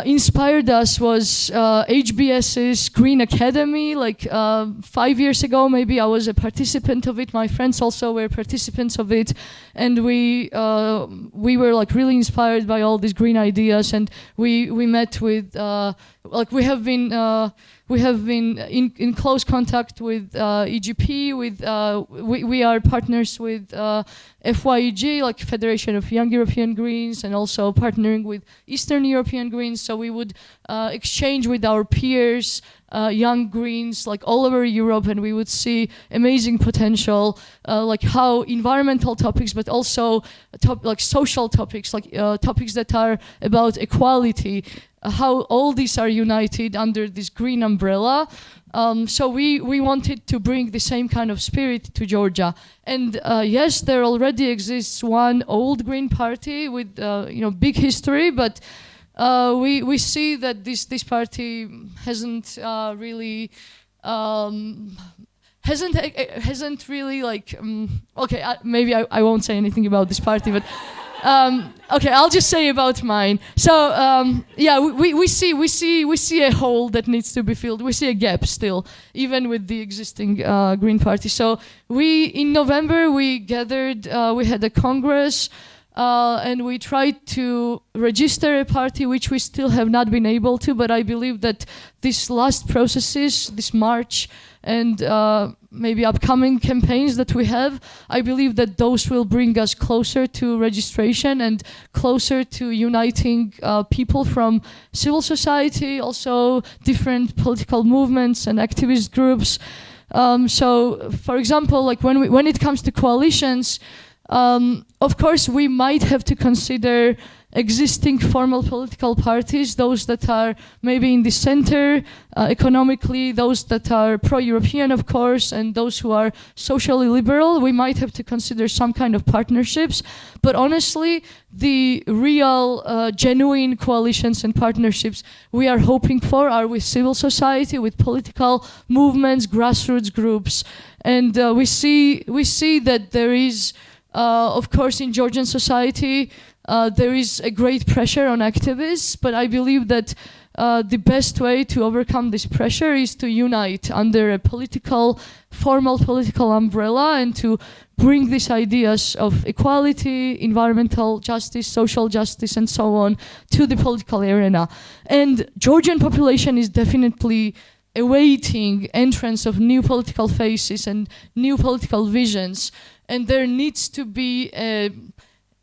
inspired us was HBS's Green Academy. Like 5 years ago, maybe I was a participant of it. My friends also were participants of it, and we were like really inspired by all these green ideas. And we met with we have been in close contact with EGP. We are partners with FYEG, like Federation of Young European Greens, and also partnering with Eastern European Greens. So we would exchange with our peers, young Greens, like all over Europe, and we would see amazing potential, like how environmental topics, but also like social topics, like topics that are about equality, how all these are united under this green umbrella. So we wanted to bring the same kind of spirit to Georgia. And yes, there already exists one old Green Party with big history, but we see that this party hasn't really like okay, maybe I won't say anything about this party, but okay, I'll just say about mine. So yeah, we see a hole that needs to be filled. We see a gap still, even with the existing Green Party. So in November we gathered, we had a congress, and we tried to register a party, which we still have not been able to. But I believe that these last processes, this March, and maybe upcoming campaigns that we have, I believe that those will bring us closer to registration and closer to uniting people from civil society, also different political movements and activist groups. So, for example, like when it comes to coalitions, of course, we might have to consider existing formal political parties, those that are maybe in the center economically, those that are pro-European, of course, and those who are socially liberal. We might have to consider some kind of partnerships. But honestly, the real, genuine coalitions and partnerships we are hoping for are with civil society, with political movements, grassroots groups. And we see that there is, of course, in Georgian society, there is a great pressure on activists, but I believe that the best way to overcome this pressure is to unite under a formal political umbrella, and to bring these ideas of equality, environmental justice, social justice, and so on to the political arena. And Georgian population is definitely awaiting entrance of new political faces and new political visions, and there needs to be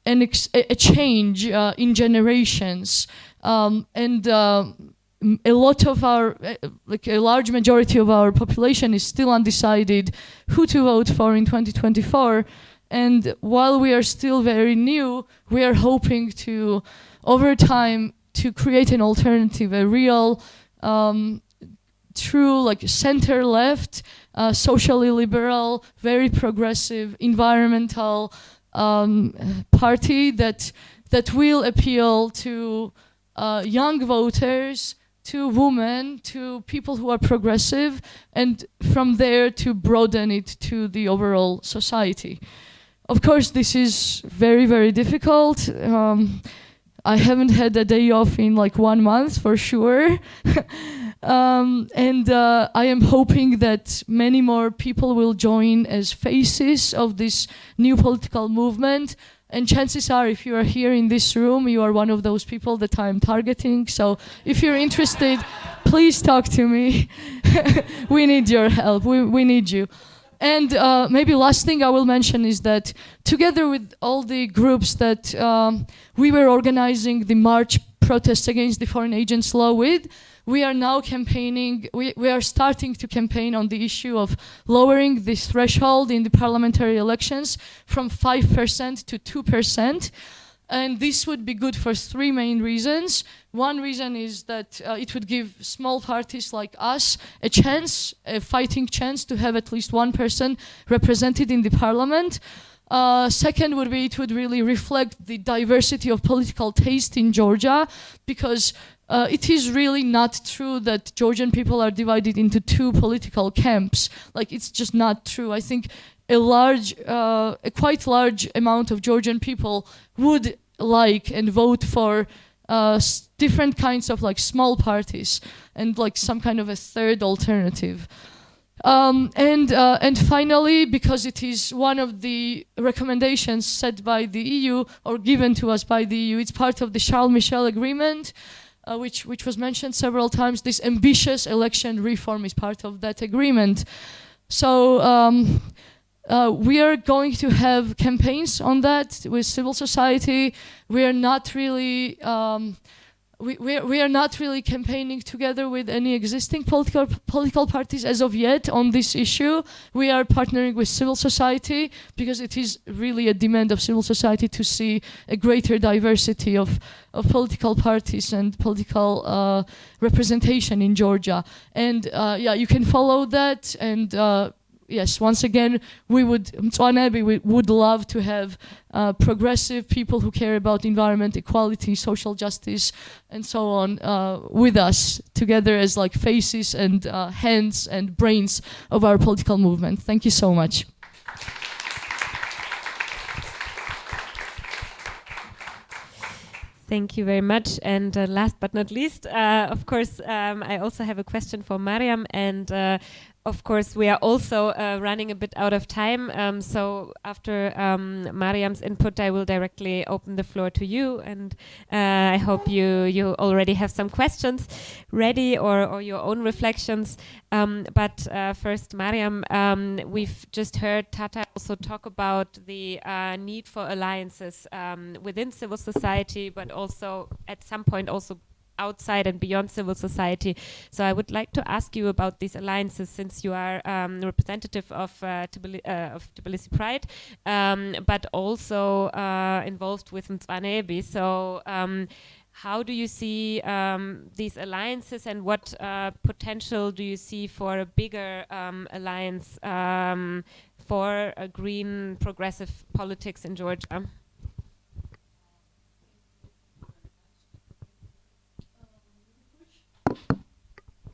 a change in generations, and a lot of our, like a large majority of our population is still undecided who to vote for in 2024. And while we are still very new, we are hoping to, over time, to create an alternative, a real, true, like center-left, socially liberal, very progressive, environmental party that will appeal to young voters, to women, to people who are progressive, and from there to broaden it to the overall society. Of course, this is very, very difficult. I haven't had a day off in like 1 month for sure. And I am hoping that many more people will join as faces of this new political movement. And chances are, if you are here in this room, you are one of those people that I'm targeting. So if you're interested, please talk to me. We need your help. We need you. And maybe last thing I will mention is that together with all the groups that we were organizing the March protests against the foreign agents law with, we are now campaigning, we are starting to campaign on the issue of lowering this threshold in the parliamentary elections from 5% to 2%. And this would be good for 3 main reasons. One reason is that it would give small parties like us a chance, a fighting chance to have at least one person represented in the parliament. Second would be it would really reflect the diversity of political taste in Georgia, because it is really not true that Georgian people are divided into 2 political camps. Like, it's just not true. I think a quite large amount of Georgian people would like and vote for different kinds of like small parties and like some kind of a third alternative. And finally, because it is one of the recommendations set by the EU or given to us by the EU, it's part of the Charles Michel agreement, which was mentioned several times. This ambitious election reform is part of that agreement. So we are going to have campaigns on that with civil society. We are not really we are not really campaigning together with any existing political parties as of yet on this issue. We are partnering with civil society because it is really a demand of civil society to see a greater diversity of political parties and political representation in Georgia. And yeah, you can follow that. And yes, once again, Mtsvaneebi, we would love to have progressive people who care about environment, equality, social justice, and so on with us together as like faces and hands and brains of our political movement. Thank you so much. Thank you very much. And last but not least, of course, I also have a question for Mariam. And of course, we are also running a bit out of time. So after Mariam's input, I will directly open the floor to you. And I hope you already have some questions ready or your own reflections. But first, Mariam, we've just heard Tata also talk about the need for alliances within civil society, but also at some point also outside and beyond civil society. So I would like to ask you about these alliances, since you are representative of Tbilisi Pride, but also involved with Mtsvaneebi. So how do you see these alliances, and what potential do you see for a bigger alliance for a green progressive politics in Georgia?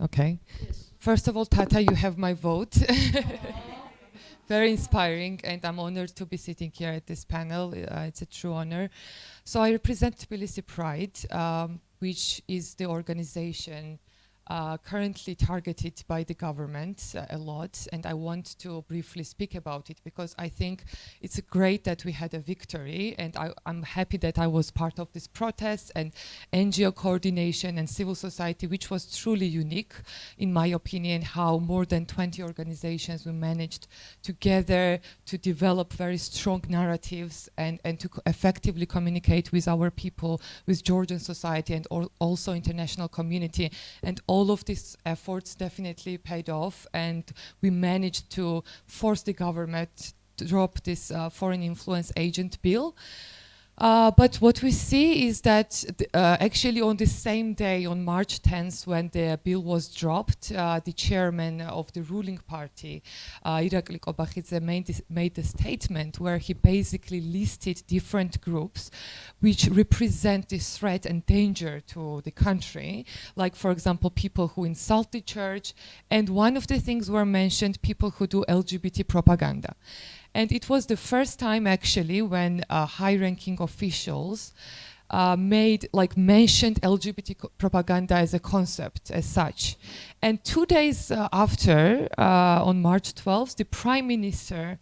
Okay. Yes. First of all, Tata, you have my vote. Very inspiring, and I'm honored to be sitting here at this panel. It's a true honor. So I represent Tbilisi Pride, which is the organization currently targeted by the government a lot, and I want to briefly speak about it because I think it's great that we had a victory, and I'm happy that I was part of this protest and NGO coordination and civil society, which was truly unique, in my opinion, how more than 20 organizations we managed together to develop very strong narratives and to effectively communicate with our people, with Georgian society and also international community. And all of these efforts definitely paid off, and we managed to force the government to drop this foreign influence agent bill. But what we see is that actually on the same day, on March 10th, when the bill was dropped, the chairman of the ruling party, Irakli Kobakhidze, made a statement where he basically listed different groups which represent this threat and danger to the country, like, for example, people who insult the church, and one of the things were mentioned, people who do LGBT propaganda. And it was the first time actually when high-ranking officials mentioned LGBT propaganda as a concept as such. And 2 days after, on March 12th, the Prime Minister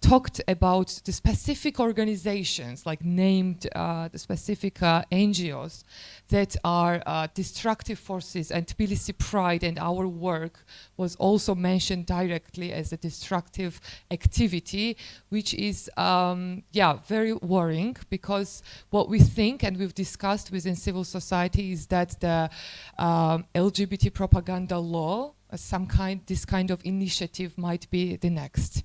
talked about the specific organizations, like named the specific NGOs that are destructive forces, and Tbilisi Pride and our work was also mentioned directly as a destructive activity, which is very worrying, because what we think and we've discussed within civil society is that the LGBT propaganda law, this kind of initiative might be the next.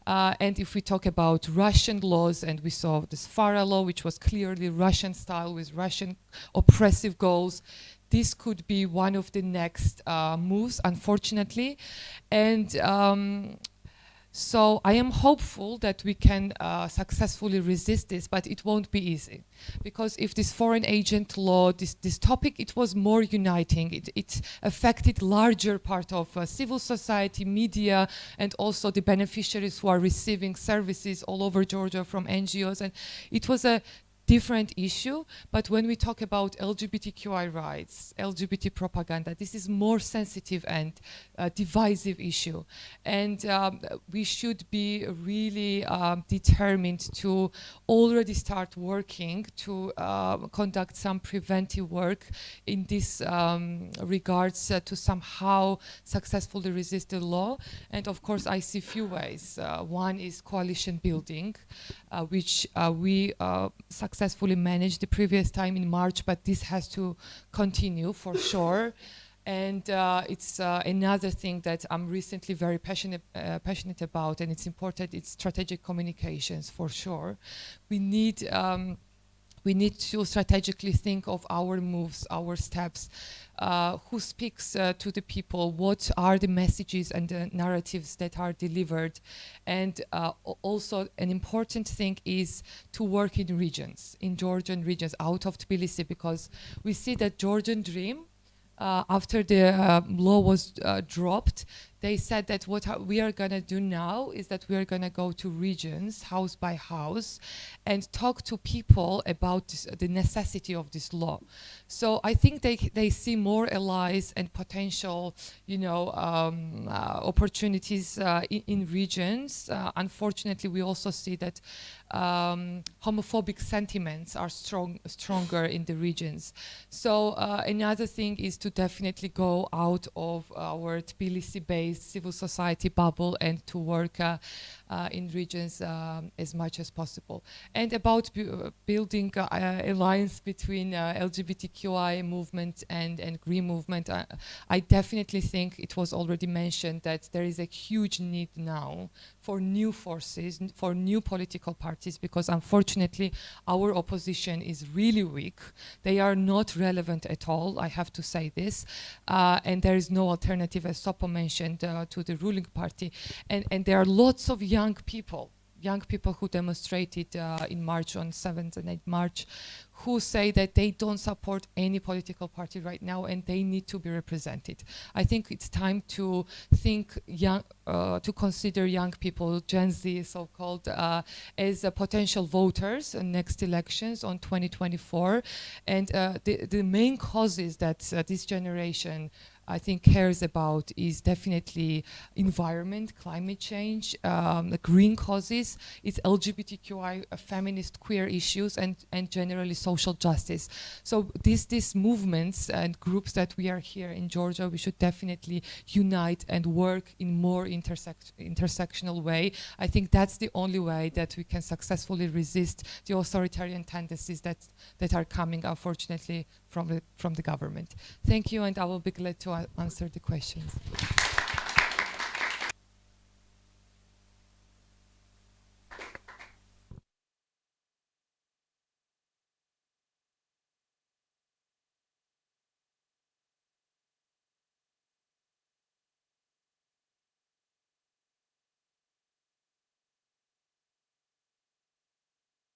And if we talk about Russian laws, and we saw this FARA law, which was clearly Russian style with Russian oppressive goals, this could be one of the next moves, unfortunately. And so I am hopeful that we can successfully resist this, but it won't be easy. Because if this foreign agent law, this topic, it was more uniting. It affected larger part of civil society, media, and also the beneficiaries who are receiving services all over Georgia from NGOs. And it was a different issue, but when we talk about LGBTQI rights, LGBT propaganda, this is more sensitive and divisive issue. And we should be really determined to already start working to conduct some preventive work in this regards to somehow successfully resist the law. And of course, I see few ways. One is coalition building, which we successfully managed the previous time in March, but this has to continue for sure. And it's another thing that I'm recently very passionate about, and it's important, it's strategic communications for sure. We need to strategically think of our moves, our steps, who speaks to the people, what are the messages and the narratives that are delivered. And also an important thing is to work in regions, in Georgian regions, out of Tbilisi, because we see that Georgian Dream, after the law was dropped, they said that what we are going to do now is that we are going to go to regions, house by house, and talk to people about the necessity of this law. So I think they see more allies and potential, opportunities in regions. Unfortunately, we also see that homophobic sentiments are stronger in the regions. So another thing is to definitely go out of our Tbilisi-based civil society bubble and to work in regions as much as possible. And about building alliance between LGBTQI movement and Green movement, I definitely think it was already mentioned that there is a huge need now for new forces, for new political parties, because unfortunately our opposition is really weak. They are not relevant at all, I have to say this. And there is no alternative, as Sopho mentioned, to the ruling party. And there are lots of young people who demonstrated in March, on 7th and 8th March, who say that they don't support any political party right now and they need to be represented. I think it's time to think young, to consider young people, Gen Z so-called, as potential voters in next elections on 2024. And the main causes that this generation I think cares about is definitely environment, climate change, the green causes, it's LGBTQI, feminist, queer issues, and generally social justice. So these movements and groups that we are here in Georgia, we should definitely unite and work in more intersectional way. I think that's the only way that we can successfully resist the authoritarian tendencies that are coming, unfortunately, from the government. Thank you, and I will be glad to answer the questions.